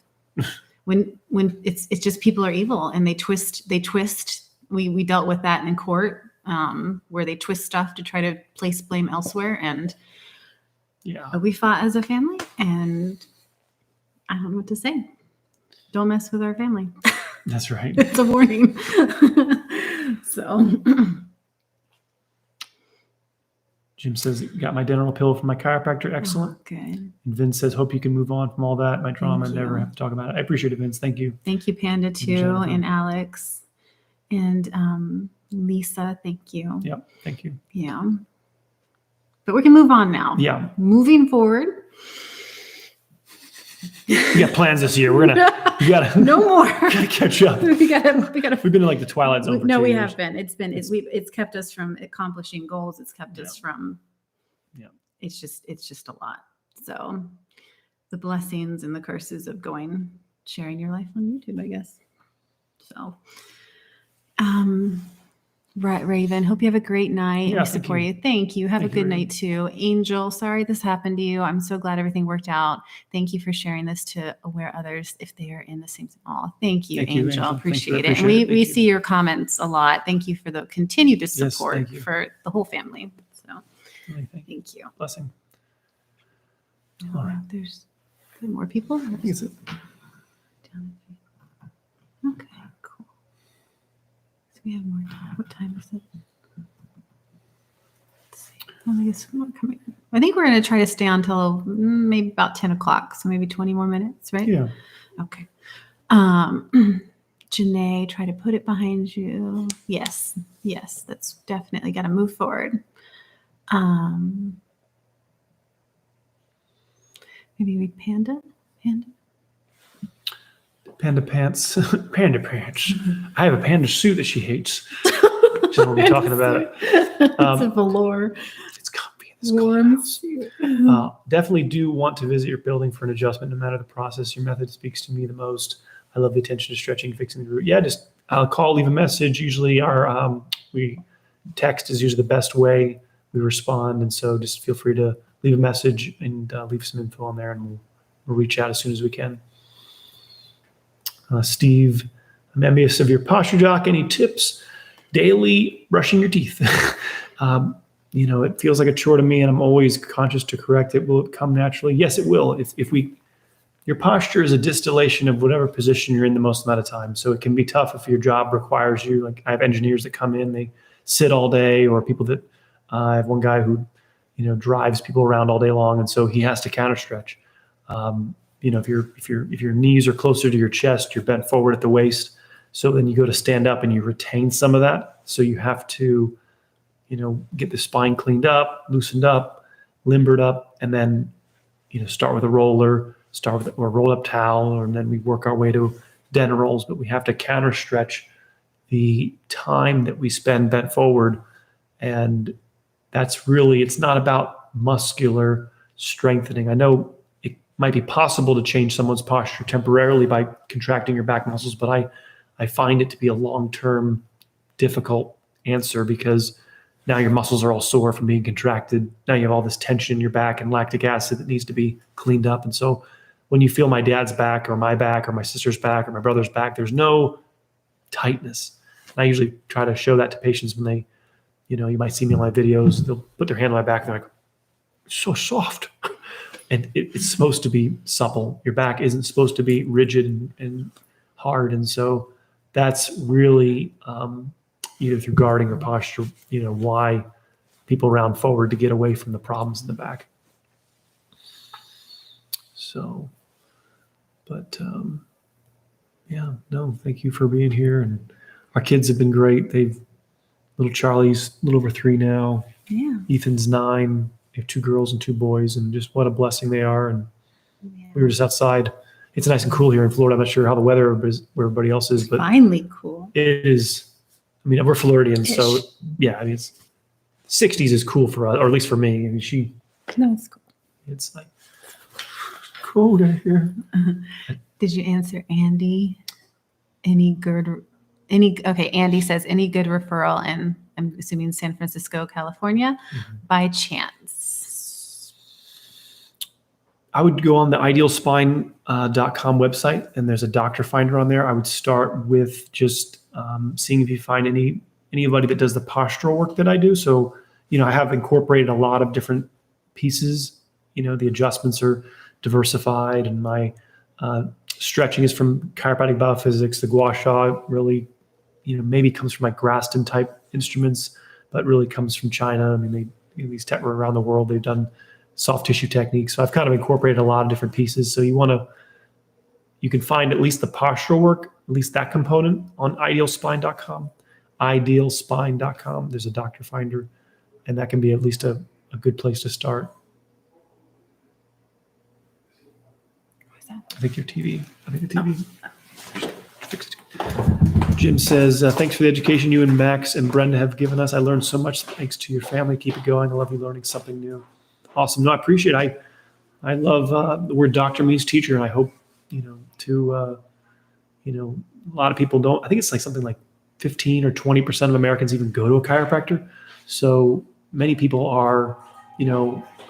when it's just people are evil and they twist. We dealt with that in court, where they twist stuff to try to place blame elsewhere, and we fought as a family, and I don't know what to say. Don't mess with our family. That's right. It's a warning. So Jim says, got my dental pill from my chiropractor. Excellent. Good. And Vince says, hope you can move on from all that. My trauma and never have to talk about it. I appreciate it, Vince. Thank you. Thank you, Panda, too, and Alex. And Lisa, thank you. Yep, thank you. Yeah. But we can move on now. Yeah. Moving forward. We got plans this year. You gotta no more. Gotta catch up. we gotta. We've been in like the twilight zone. No, we have been. It's kept us from accomplishing goals. It's kept us from. Yeah. It's just a lot. So, the blessings and the curses of sharing your life on YouTube, I guess. So, right, Raven. Hope you have a great night. Yeah, we support you. Thank you. Have a good night too. Angel, sorry this happened to you. I'm so glad everything worked out. Thank you for sharing this to aware others if they are in the same. Oh, thank you, Angel. Appreciate it. And we see your comments a lot. Thank you for the continued support for the whole family. So thank you. Blessing. All right. There's more people. Is it? Okay. We have more time. What time is it? Let's see. I guess we're coming. I think we're going to try to stay on until maybe about 10 o'clock. So maybe 20 more minutes, right? Yeah. Okay. Janae, try to put it behind you. Yes, that's definitely got to move forward. Maybe read Panda. Panda pants. Panda pants. I have a panda suit that she hates. We'll be talking about it. It's a velour. It's comfy in this Warm house. suit. Definitely do want to visit your building for an adjustment, no matter the process. Your method speaks to me the most. I love the attention to stretching, fixing the root. Yeah, just call, leave a message. Usually text is usually the best way we respond. And so just feel free to leave a message and leave some info on there, and we'll reach out as soon as we can. Steve, I'm envious of your posture doc. Any tips? Daily brushing your teeth. It feels like a chore to me, and I'm always conscious to correct it. Will it come naturally? Yes, it will. Your posture is a distillation of whatever position you're in the most amount of time. So it can be tough if your job requires you. Like I have engineers that come in, they sit all day, or people that I have one guy who, drives people around all day long, and so he has to counter stretch. If your knees are closer to your chest, you're bent forward at the waist. So then you go to stand up and you retain some of that. So you have to, get the spine cleaned up, loosened up, limbered up, and then, start with a roller, or roll up towel, and then we work our way to den rolls. But we have to counter stretch the time that we spend bent forward. And that's really, it's not about muscular strengthening. I know it might be possible to change someone's posture temporarily by contracting your back muscles, but I find it to be a long-term difficult answer, because now your muscles are all sore from being contracted. Now you have all this tension in your back and lactic acid that needs to be cleaned up. And so when you feel my dad's back or my sister's back or my brother's back, there's no tightness. And I usually try to show that to patients when they, you might see me on my videos, they'll put their hand on my back and they're like, it's so soft. And it's supposed to be supple. Your back isn't supposed to be rigid and hard. And so that's really either through guarding or posture, why people round forward to get away from the problems in the back. So, but thank you for being here. And our kids have been great. Little Charlie's a little over 3 now. Yeah. Ethan's 9. We have 2 girls and 2 boys, and just what a blessing they are. And we were just outside. It's nice and cool here in Florida. I'm not sure how the weather is where everybody else is, but finally cool. It is. I mean, we're Floridians, so yeah. I mean, it's 60s is cool for us, or at least for me. I mean, it's cool. It's like cold out here. Did you answer Andy? Andy says any good referral in, I'm assuming, San Francisco, California, by chance? I would go on the idealspine.com website, and there's a doctor finder on there. I would start with just seeing if you find anybody that does the postural work that I do. So, I have incorporated a lot of different pieces. The adjustments are diversified, and my stretching is from chiropractic biophysics. The gua sha really, maybe comes from like Graston type instruments, but really comes from China. I mean, these tech around the world, they've done soft tissue techniques. So I've kind of incorporated a lot of different pieces. So you can find at least the postural work, at least that component, on idealspine.com. Idealspine.com. There's a doctor finder, and that can be at least a good place to start. I think your TV. Fixed. Jim says, thanks for the education you and Max and Brenda have given us. I learned so much thanks to your family. Keep it going. I love you learning something new. Awesome. No, I appreciate it. I love the word doctor means teacher. And I hope, a lot of people don't. I think it's like something like 15 or 20% of Americans even go to a chiropractor. So many people are,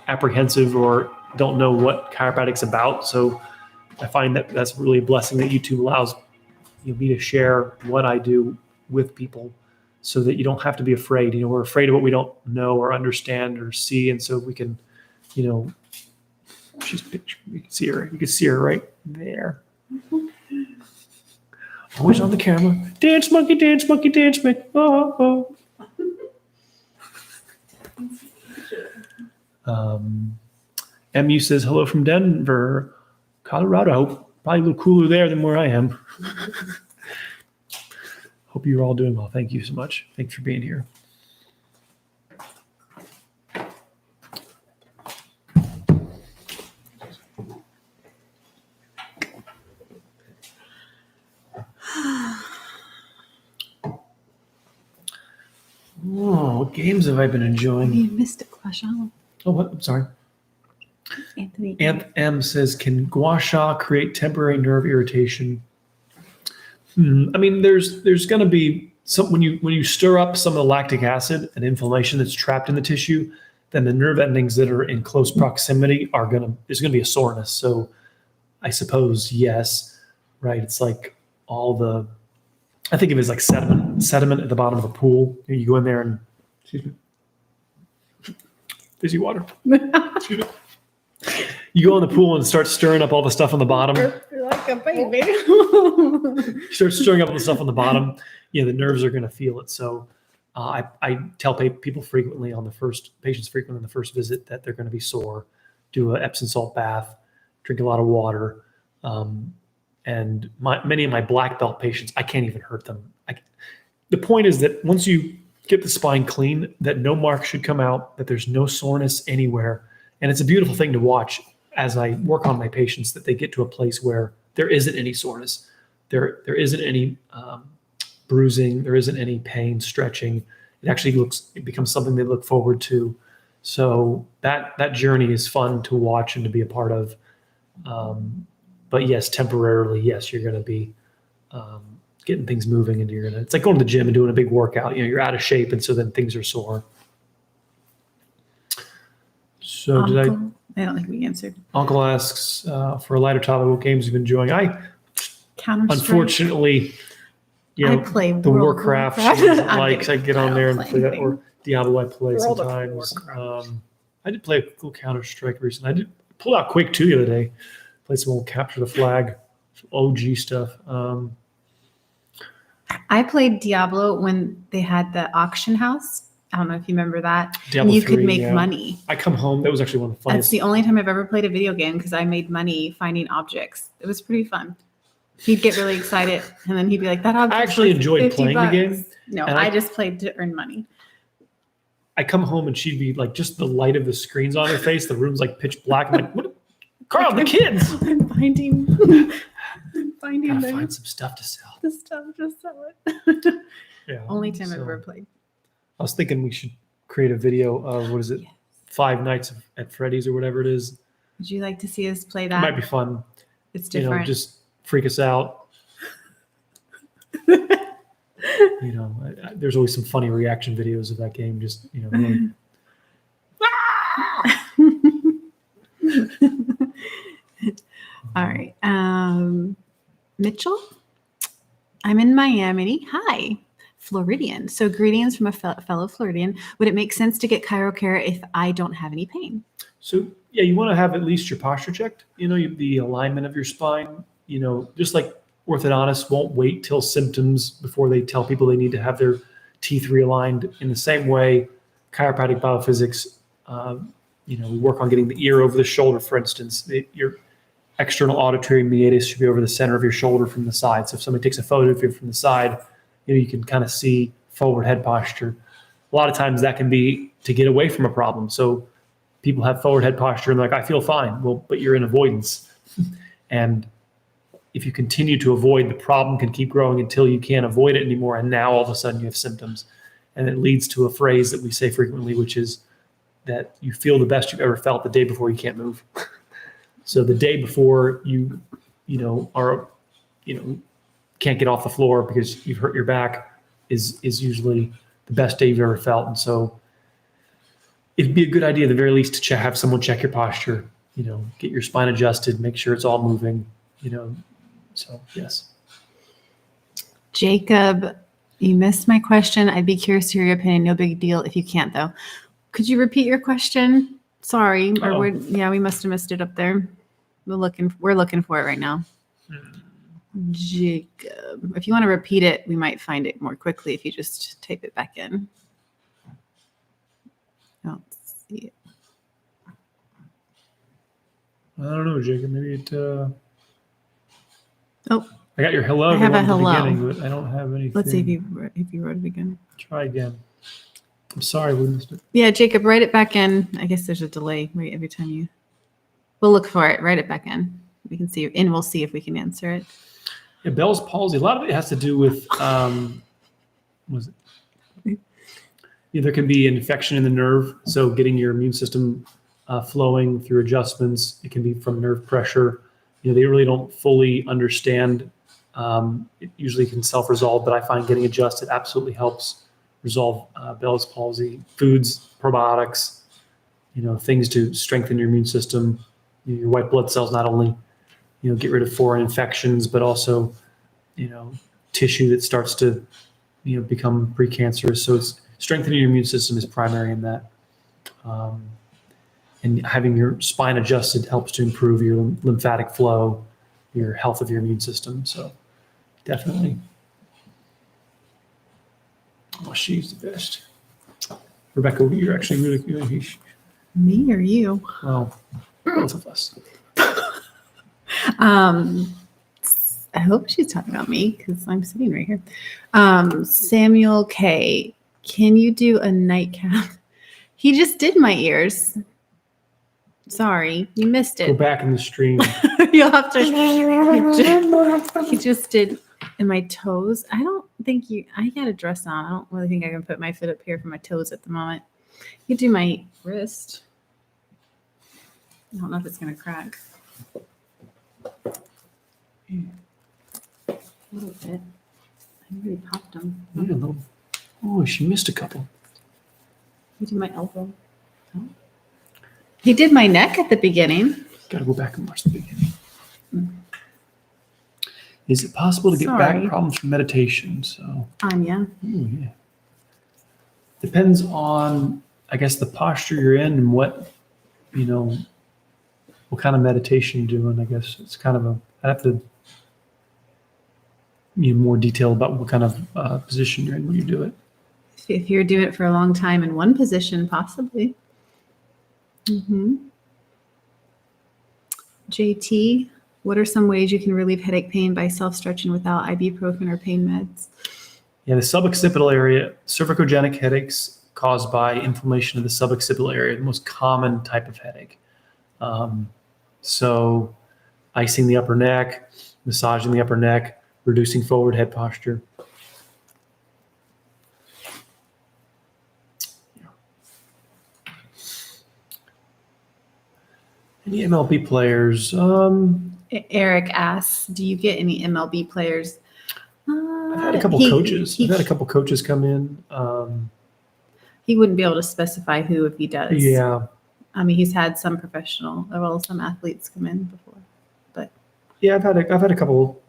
apprehensive or don't know what chiropractic's about. So I find that that's really a blessing that YouTube allows me to share what I do with people, so that you don't have to be afraid. We're afraid of what we don't know or understand or see. And so we can, you can see her. You can see her right there. Always on the camera. Dance monkey, dance monkey, dance monkey. Oh, oh. MU says, hello from Denver, Colorado. Probably a little cooler there than where I am. Hope you're all doing well. Thank you so much. Thanks for being here. Oh, what games have I been enjoying? You missed a question. Oh, what? I'm sorry. Anthony. Anth M says, can gua sha create temporary nerve irritation? I mean, there's going to be some when you stir up some of the lactic acid and inflammation that's trapped in the tissue, then the nerve endings that are in close proximity there's going to be a soreness. So I suppose yes, right? It's like I think of it as like sediment at the bottom of a pool. You go in there and excuse me, fizzy water. Excuse me. You go in the pool and start stirring up all the stuff on the bottom. You're like a baby. You start stirring up the stuff on the bottom. The nerves are going to feel it. So I tell patients frequently on the first visit that they're going to be sore. Do an Epsom salt bath, drink a lot of water. And many of my black belt patients, I can't even hurt them. The point is that once you get the spine clean, that no mark should come out, that there's no soreness anywhere. And it's a beautiful thing to watch as I work on my patients, that they get to a place where there isn't any soreness. There isn't any bruising. There isn't any pain, stretching. It becomes something they look forward to. So that journey is fun to watch and to be a part of. But yes, temporarily, yes, you're going to be getting things moving, and it's like going to the gym and doing a big workout. You're out of shape, and so then things are sore. So I don't think we answered. Uncle asks for a lighter topic, what games you've been enjoying? Counter-Strike. Unfortunately, I play the World of Warcraft. I get on there and play that, or Diablo. I play World of sometimes. Warcraft. I did play a cool Counter-Strike recently. I did pull out Quake 2 the other day. Play some old Capture the Flag, some OG stuff. I played Diablo when they had the auction house. I don't know if you remember that. Diablo and you could 3, make yeah. money. I come home. That was actually one of the That's funniest. the only time I've ever played a video game because I made money finding objects. It was pretty fun. He'd get really excited, and then he'd be like, "That object." I actually enjoyed playing the game. No, and I just played to earn money. I come home and she'd be like, just the light of the screens on her face. The room's like pitch black. I'm like, what? Carl, the kids. I'm finding Gotta the find some stuff to sell. stuff. Just sell it. Yeah. Only time I've so ever played. I was thinking we should create a video of what is it? Yes. 5 Nights at Freddy's or whatever it is. Would you like to see us play It that? might be fun. It's different. Just freak us out. There's always some funny reaction videos of that game. Just really, All right. Mitchell, I'm in Miami. Hi, Floridian. So greetings from a fellow Floridian. Would it make sense to get chiro care if I don't have any pain? So yeah, you want to have at least your posture checked. The alignment of your spine. Just like orthodontists won't wait till symptoms before they tell people they need to have their teeth realigned. In the same way, chiropractic biophysics, we work on getting the ear over the shoulder, for instance. Your external auditory meatus should be over the center of your shoulder from the side. So if somebody takes a photo of you from the side, you can kind of see forward head posture. A lot of times that can be to get away from a problem. So people have forward head posture and they're like, I feel fine. Well, but you're in avoidance. And if you continue to avoid, the problem can keep growing until you can't avoid it anymore. And now all of a sudden you have symptoms. And it leads to a phrase that we say frequently, which is that you feel the best you've ever felt the day before you can't move. So the day before you can't get off the floor because you've hurt your back is usually the best day you've ever felt. And so it'd be a good idea at the very least to have someone check your posture, get your spine adjusted, make sure it's all moving, So yes. Jacob, you missed my question. I'd be curious to hear your opinion. No big deal if you can't, though. Could you repeat your question? Sorry, we must have missed it up there. We're looking for it right now. Jacob, if you want to repeat it, we might find it more quickly if you just type it back in. I don't see it. I don't know, Jacob. Maybe it. Oh, I got your hello. I have a at the hello. beginning, but I don't have anything. Let's see if you wrote it again. Try again. I'm sorry we missed it. Yeah, Jacob, write it back in. I guess there's a delay right every time you. We'll look for it. Write it back in. We can see, and we'll see if we can answer it. Yeah, Bell's palsy. A lot of it has to do with was it? Yeah, there can be an infection in the nerve, so getting your immune system flowing through adjustments. It can be from nerve pressure. They really don't fully understand. It usually can self-resolve, but I find getting adjusted absolutely helps resolve Bell's palsy. Foods, probiotics, things to strengthen your immune system. Your white blood cells not only get rid of foreign infections, but also tissue that starts to become precancerous. So it's strengthening your immune system is primary in that. And having your spine adjusted helps to improve your lymphatic flow, your health of your immune system. So definitely. Oh, she's the best. Rebecca, you're actually really good. Me or you? Well, both of us. I hope she's talking about me because I'm sitting right here. Samuel K. Can you do a nightcap? He just did my ears. Sorry, you missed it. Go back in the stream. You'll have to. He just did in my toes. I don't think I got a dress on. I don't really think I can put my foot up here for my toes at the moment. You do my wrist. I don't know if it's going to crack. A little bit. I really popped them. Yeah, a little. Oh, she missed a couple. You do my elbow. Oh. He did my neck at the beginning. Got to go back and watch the beginning. Is it possible to get back problems from meditation? So, Anya. Oh, yeah. Depends on, I guess, the posture you're in and what kind of meditation you're doing. I guess it's kind of I have to more detail about what kind of position you're in when you do it. If you're doing it for a long time in one position, possibly. JT, what are some ways you can relieve headache pain by self-stretching without ibuprofen or pain meds? Yeah, the suboccipital area, cervicogenic headaches caused by inflammation of the suboccipital area, the most common type of headache. So icing the upper neck, massaging the upper neck, reducing forward head posture. Any MLB players? Eric asks, do you get any MLB players? I've had a couple coaches. I've had a couple coaches come in. He wouldn't be able to specify who if he does. Yeah. I mean, he's had some some athletes come in before, but yeah, I've had a couple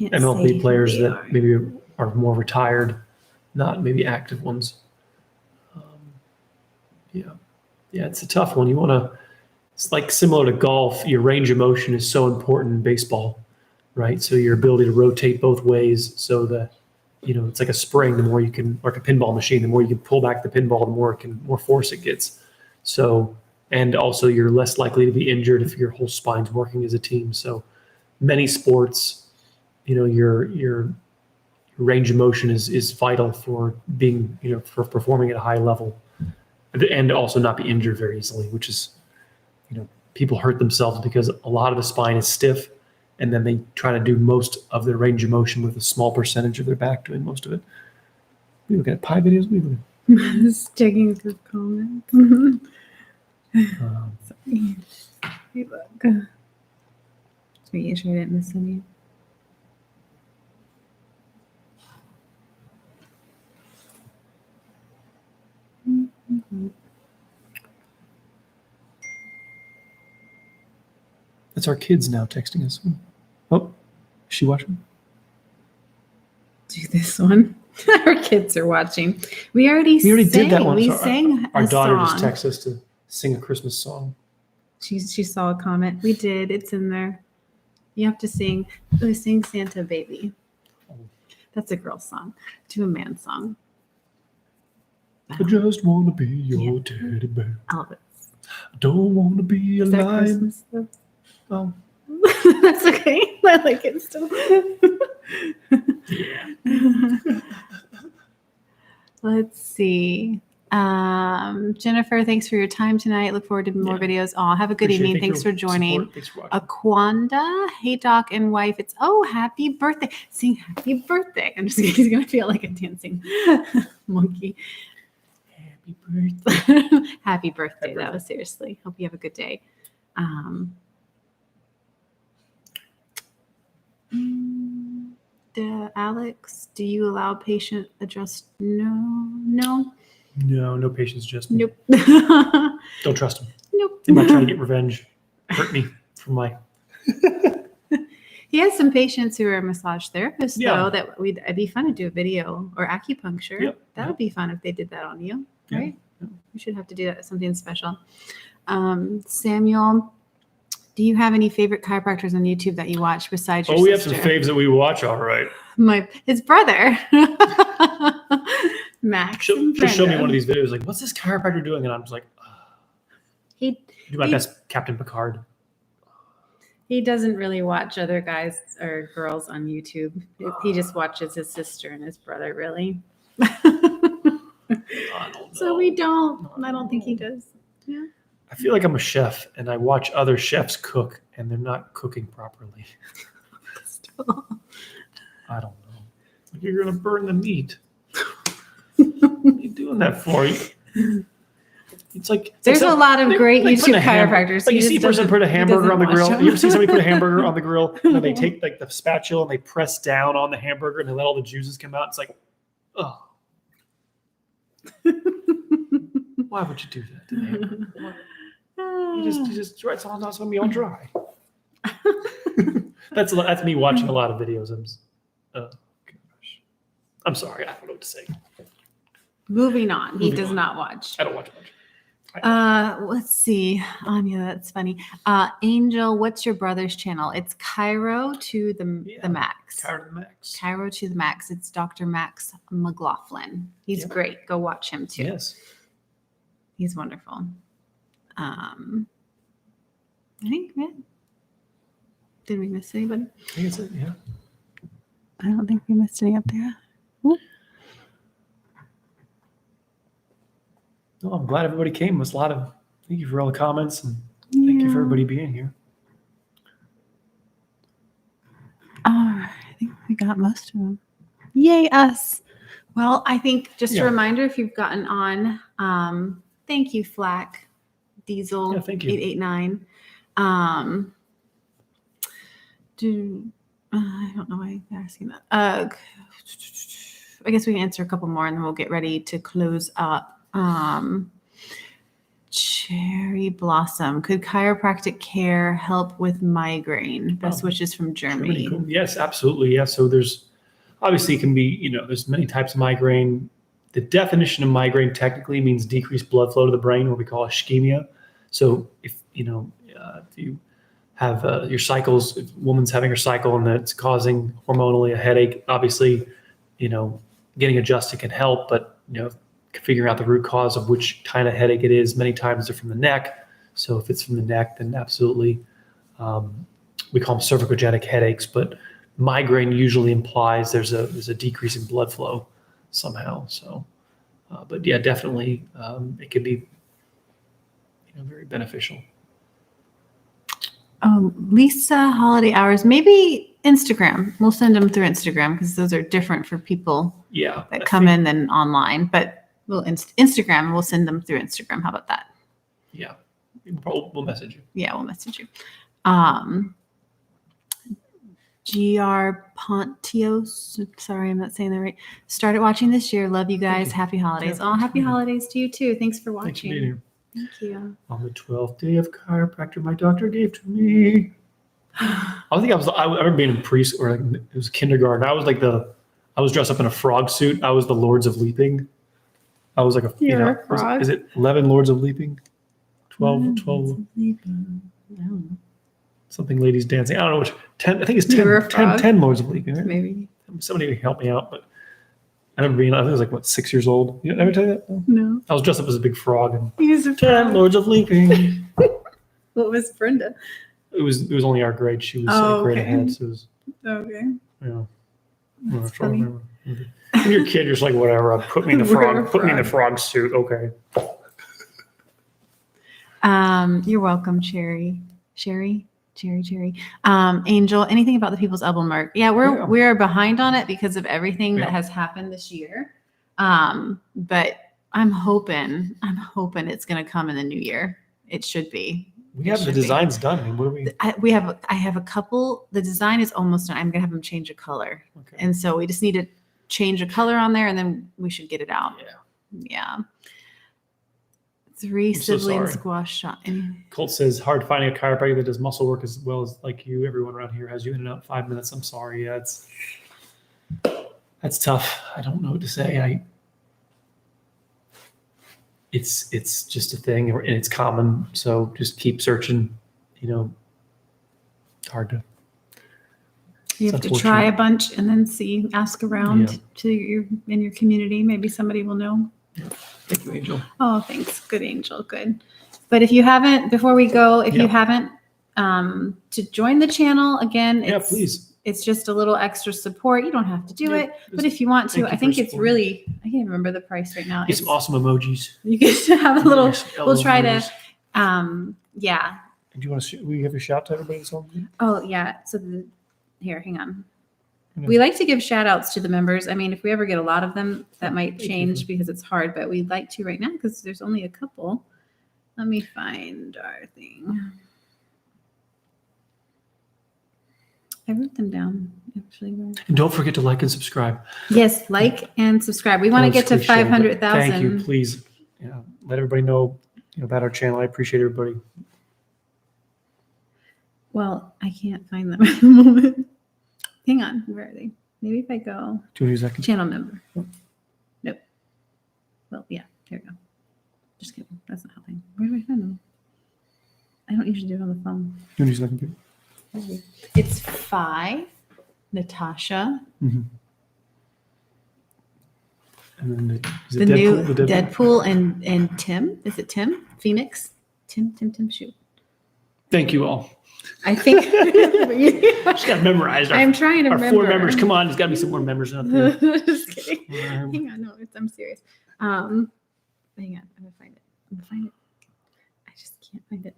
MLB players that maybe are more retired, not maybe active ones. Yeah, it's a tough one. It's like similar to golf. Your range of motion is so important in baseball, right? So your ability to rotate both ways, so that it's like a spring. The more you can, like a pinball machine, the more you can pull back the pinball, the more force it gets. So, and also you're less likely to be injured if your whole spine's working as a team. So, many sports, your range of motion is vital for being, for performing at a high level, and also not be injured very easily, which is, people hurt themselves because a lot of the spine is stiff, and then they try to do most of their range of motion with a small percentage of their back doing most of it. We look at pie videos. We look at just checking his comments. Sorry. Hey, look. Just making sure I didn't miss any. That's our kids now texting us. Oh, is she watching? Do this one. Our kids are watching. We already did that one. We sang our daughter song. just texted us to sing a Christmas song. She saw a comment. We did. It's in there. You have to sing. We sing Santa Baby. That's a girl song. Do a man song. I just want to be your teddy bear. Elvis. I don't want to be a Is that lion. Christmas stuff? Oh. That's okay. I like it still. Yeah. Let's see. Jennifer, thanks for your time tonight. Look forward to more Yeah. videos. Oh, have a good Appreciate it. evening. Thanks for your joining. support. Thanks for watching. Aquanda, hey doc and wife. It's happy birthday. Sing happy birthday. I'm just kidding. He's gonna feel like a dancing monkey. Happy birthday. Happy birthday, Happy though. Seriously. Hope you have a good day. Alex, do you allow patient adjust? No. No patience, just Nope. don't trust him. Nope. They might try to get revenge, hurt me for my. He has some patients who are massage therapists, Yeah. though, that it'd be fun to do a video, or acupuncture. Yep. That would be fun if they did that on you, Yeah. right? We should have to do that, something special. Samuel, do you have any favorite chiropractors on YouTube that you watch besides your We have sister? some faves that we watch. All right. His brother, Max. Just show me one of these videos. Like, what's this chiropractor doing? And I'm just like, He do my best, Captain Picard. He doesn't really watch other guys or girls on YouTube. He just watches his sister and his brother, really. I don't know. So we don't. I don't think he does. Yeah. I feel like I'm a chef and I watch other chefs cook and they're not cooking properly. I don't know. Like, you're going to burn the meat. What are you doing that for? It's like There's a lot of great like YouTube chiropractors. Like, you see a person put a hamburger on the grill. Watch You ever see somebody put a hamburger on the grill and then they take like the spatula and they press down on the hamburger and they let all the juices come out? It's like, oh. Why would you do that to the hamburger? Why? You just try it's not going to be all dry. That's me watching a lot of videos. Gosh. I'm sorry. I don't know what to say. Moving on. He Moving does on. not watch. I don't watch much. Let's see. Anya, that's funny. Angel, what's your brother's channel? It's Chiro to the Max. Chiro to the Max. Chiro to the Max. It's Dr. Max McLaughlin. He's great. Go watch him too. Yes. He's wonderful. I think, did we miss anybody? I think it's it, yeah. I don't think we missed any up there. Ooh. No, I'm glad everybody came. It was a lot of, thank you for all the comments and thank you for everybody being here. I think we got most of them. Yay, us. Well, I think just a reminder, if you've gotten on, thank you, Flack Diesel 889. I don't know why you're asking that. I guess we can answer a couple more and then we'll get ready to close up. Cherry Blossom. Could chiropractic care help with migraine? Best wishes from Germany. Cool. Yes, absolutely. Yeah. So there's obviously it can be, there's many types of migraine. The definition of migraine technically means decreased blood flow to the brain, what we call ischemia. So if you have your cycles, if a woman's having her cycle and that's causing hormonally a headache, obviously, getting adjusted can help, but figuring out the root cause of which kind of headache it is. Many times they're from the neck. So if it's from the neck, then absolutely, we call them cervicogenic headaches, but migraine usually implies there's a decrease in blood flow somehow. So, but yeah, definitely it can be very beneficial. Lisa, holiday hours, maybe Instagram. We'll send them through Instagram because those are different for people that come in than online, but we'll Instagram, we'll send them through Instagram. How about that? Yeah. We'll message you. Yeah, we'll message you. GR Pontios, sorry, I'm not saying that right. Started watching this year. Love you guys. Happy holidays. Yeah, happy holidays to you too. Thanks for watching. Thanks for being here. Thank you. On the 12th day of chiropractor, my doctor gave to me. I remember being in preschool, or it was kindergarten. I was dressed up in a frog suit. I was the Lords of Leaping. I was like a frog. Is it 11 Lords of Leaping? 12. Something ladies dancing. I don't know which. 10. I think it's 10 Lords of Leaping. Right? Maybe. Somebody help me out. But I remember being, I think I was 6 years old. You ever tell you that? No. I was dressed up as a big frog. And He was a 10 Lords of Leaping. What was Brenda? It was only our grade. She was a grade ahead. So it was, Okay. yeah. That's I'm trying to funny. remember. When you're a kid, you're just like, whatever. Put me in the Wear a frog. Put me in the frog. frog suit. Okay. You're welcome, Cherry. Angel, anything about the people's elbow mark? Yeah, we're behind on it because of everything that has happened this year. But I'm hoping it's going to come in the new year. It should be. We have the designs done. I mean, what do we? I have a couple. The design is almost done. I'm going to have them change a color. Okay. And so we just need to change a color on there and then we should get it out. Yeah. 3 sibling squash shot. Colt says, hard finding a chiropractor that does muscle work as well as like you. Everyone around here has you in and out in 5 minutes. I'm sorry. Yeah, that's tough. I don't know what to say. It's just a thing and it's common. So just keep searching. It's hard to. You have to try a bunch and then ask around in your community. Maybe somebody will know. Thank you, Angel. Oh, thanks. Good, Angel. Good. But if you haven't, before we go, you haven't, to join the channel again, please. It's just a little extra support. You don't have to do it, but if you want to, I think it's really, I can't remember the price right now. Get some awesome emojis. You get to have a little, we'll try to, yeah. Do you want to, will you have a shout to everybody that's on? Oh yeah. So here, hang on. We like to give shout outs to the members. I mean, if we ever get a lot of them, that might change because it's hard, but we'd like to right now because there's only a couple. Let me find our thing. I wrote them down, actually. And don't forget to like and subscribe. Yes, like and subscribe. We want to get to 500,000. Thank you. Please let everybody know about our channel. I appreciate everybody. Well, I can't find them at the moment. Hang on. Where are they? Maybe if I go. 2 seconds. Channel member. Nope. Well, yeah. There we go. Just kidding. That's not helping. Where do I find them? I don't usually do it on the phone. 2 seconds. It's 5. Natasha. Mm-hmm. And then the new Deadpool and Tim. Is it Tim? Phoenix? Tim, shoot. Thank you all. I think just got memorized. I'm trying to remember. 4 members. Come on, there's got to be some more members out there. Just kidding. Hang on, no, I'm serious. Hang on, I'm gonna find it. I just can't find it.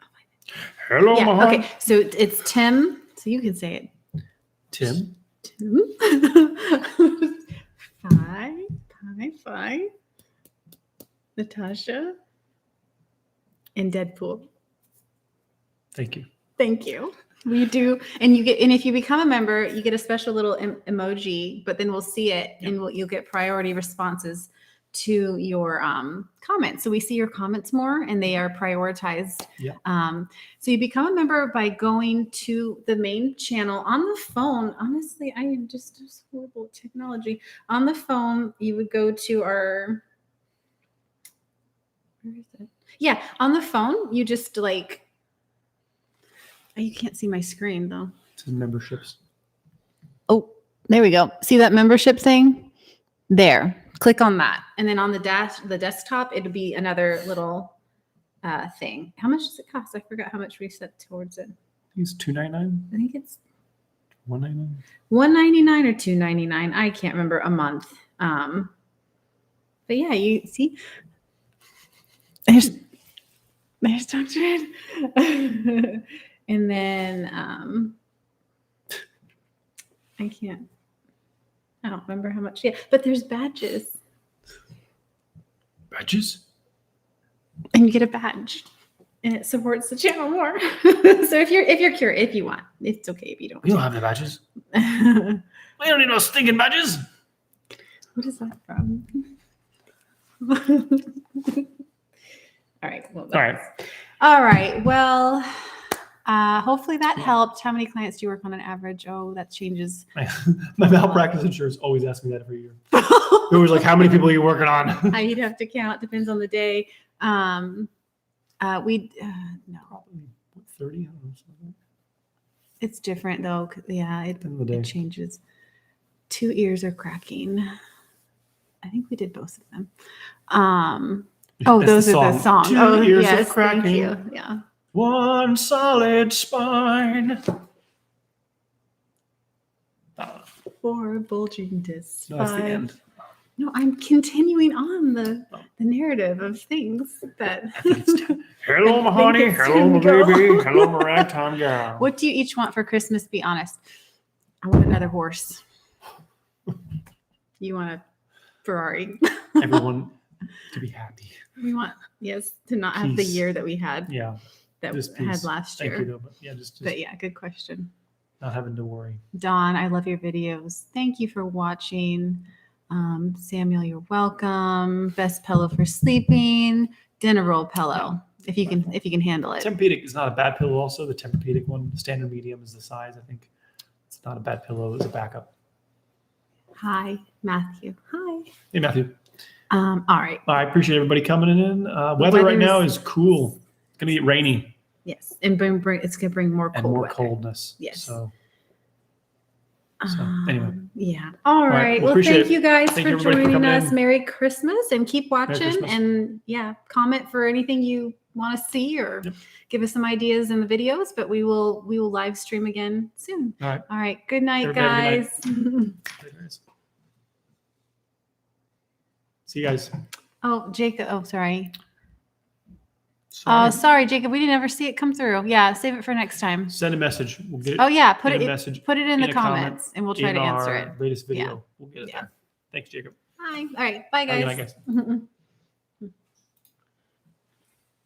I'll find it. Hello, Mom. Okay, so it's Tim. So you can say it. Tim. 5. Natasha and Deadpool. Thank you. We do, and if you become a member, you get a special little emoji. But then we'll see it, and you'll get priority responses to your comments. So we see your comments more, and they are prioritized. Yeah. So you become a member by going to the main channel on the phone. Honestly, I am just horrible at technology. On the phone, you would go to our. Where is it? Yeah, on the phone, you just like. You can't see my screen though. It says memberships. Oh, there we go. See that membership thing? There. Click on that. And then on the desktop, it'll be another little thing. How much does it cost? I forgot how much we set towards it. I think it's $2.99. I think it's $1.99. $1.99 or $2.99. I can't remember a month. But yeah, you see, there's Dr. Ed. And then I don't remember how much yet, but there's badges. Badges? And you get a badge. And it supports the channel more. So if you're curious, if you want, it's okay if you don't. We don't have the badges. We don't need no stinking badges. What is that from? All right. Well, all right. Well, hopefully that helped. How many clients do you work on average? Oh, that changes. My malpractice insurance always asks me that every year. It was like, how many people are you working on? You'd have to count. Depends on the day. No. Probably 30. It's different though. Yeah, it changes. 2 ears are cracking. I think we did both of them. Those are the songs. 2 ears yes, of cracking. thank you. Yeah. one solid spine. Four bulging discs. No, that's the 5. end. No, I'm continuing on the Oh. narrative of things that. I think it's time. Hello, I my think honey. it's Hello, time my to go. baby. Hello, my ragtime gal. What do you each want for Christmas? Be honest. I want another horse. You want a Ferrari. Everyone to be happy. We want, yes, to not have the Peace. year that we had, Yeah. that Just we had peace. last Thank year. you, though. But yeah, just But yeah, good question. not having to worry. Dawn, I love your videos. Thank you for watching. Samuel, you're welcome. Best pillow for sleeping. Dinner roll pillow. If you can handle it. Tempur-Pedic is not a bad pillow. Also, the Tempur-Pedic one, the standard medium, is the size. I think it's not a bad pillow as a backup. Hi, Matthew. Hi. Hey, Matthew. All right. I appreciate everybody coming in. Weather right now weather's- is cool. It's gonna get rainy Yes, and bring it's gonna bring more and cold more weather. coldness. Yes. So anyway. Yeah. All right. right. Well, Well, appreciate thank it. you guys Thank for you, everybody, for joining coming us. in. Merry Christmas, and keep watching. Christmas. And yeah, comment for anything you want to see, or Yep. give us some ideas in the videos. But we will live stream again soon. All right. All right. Good night, Everybody have a good guys. There it is. See you guys. Oh, Jacob. Oh, sorry. Sorry. Sorry, Jacob. We didn't ever see it come through. Yeah, save it for next time. Send a message. We'll get it. Oh yeah, put in a it message put it in the a comment comments, and we'll try in to answer our it. latest video. Yeah. We'll get it Yeah. there. Thanks, Jacob. Hi. All right. Bye, Have a guys. good night, guys.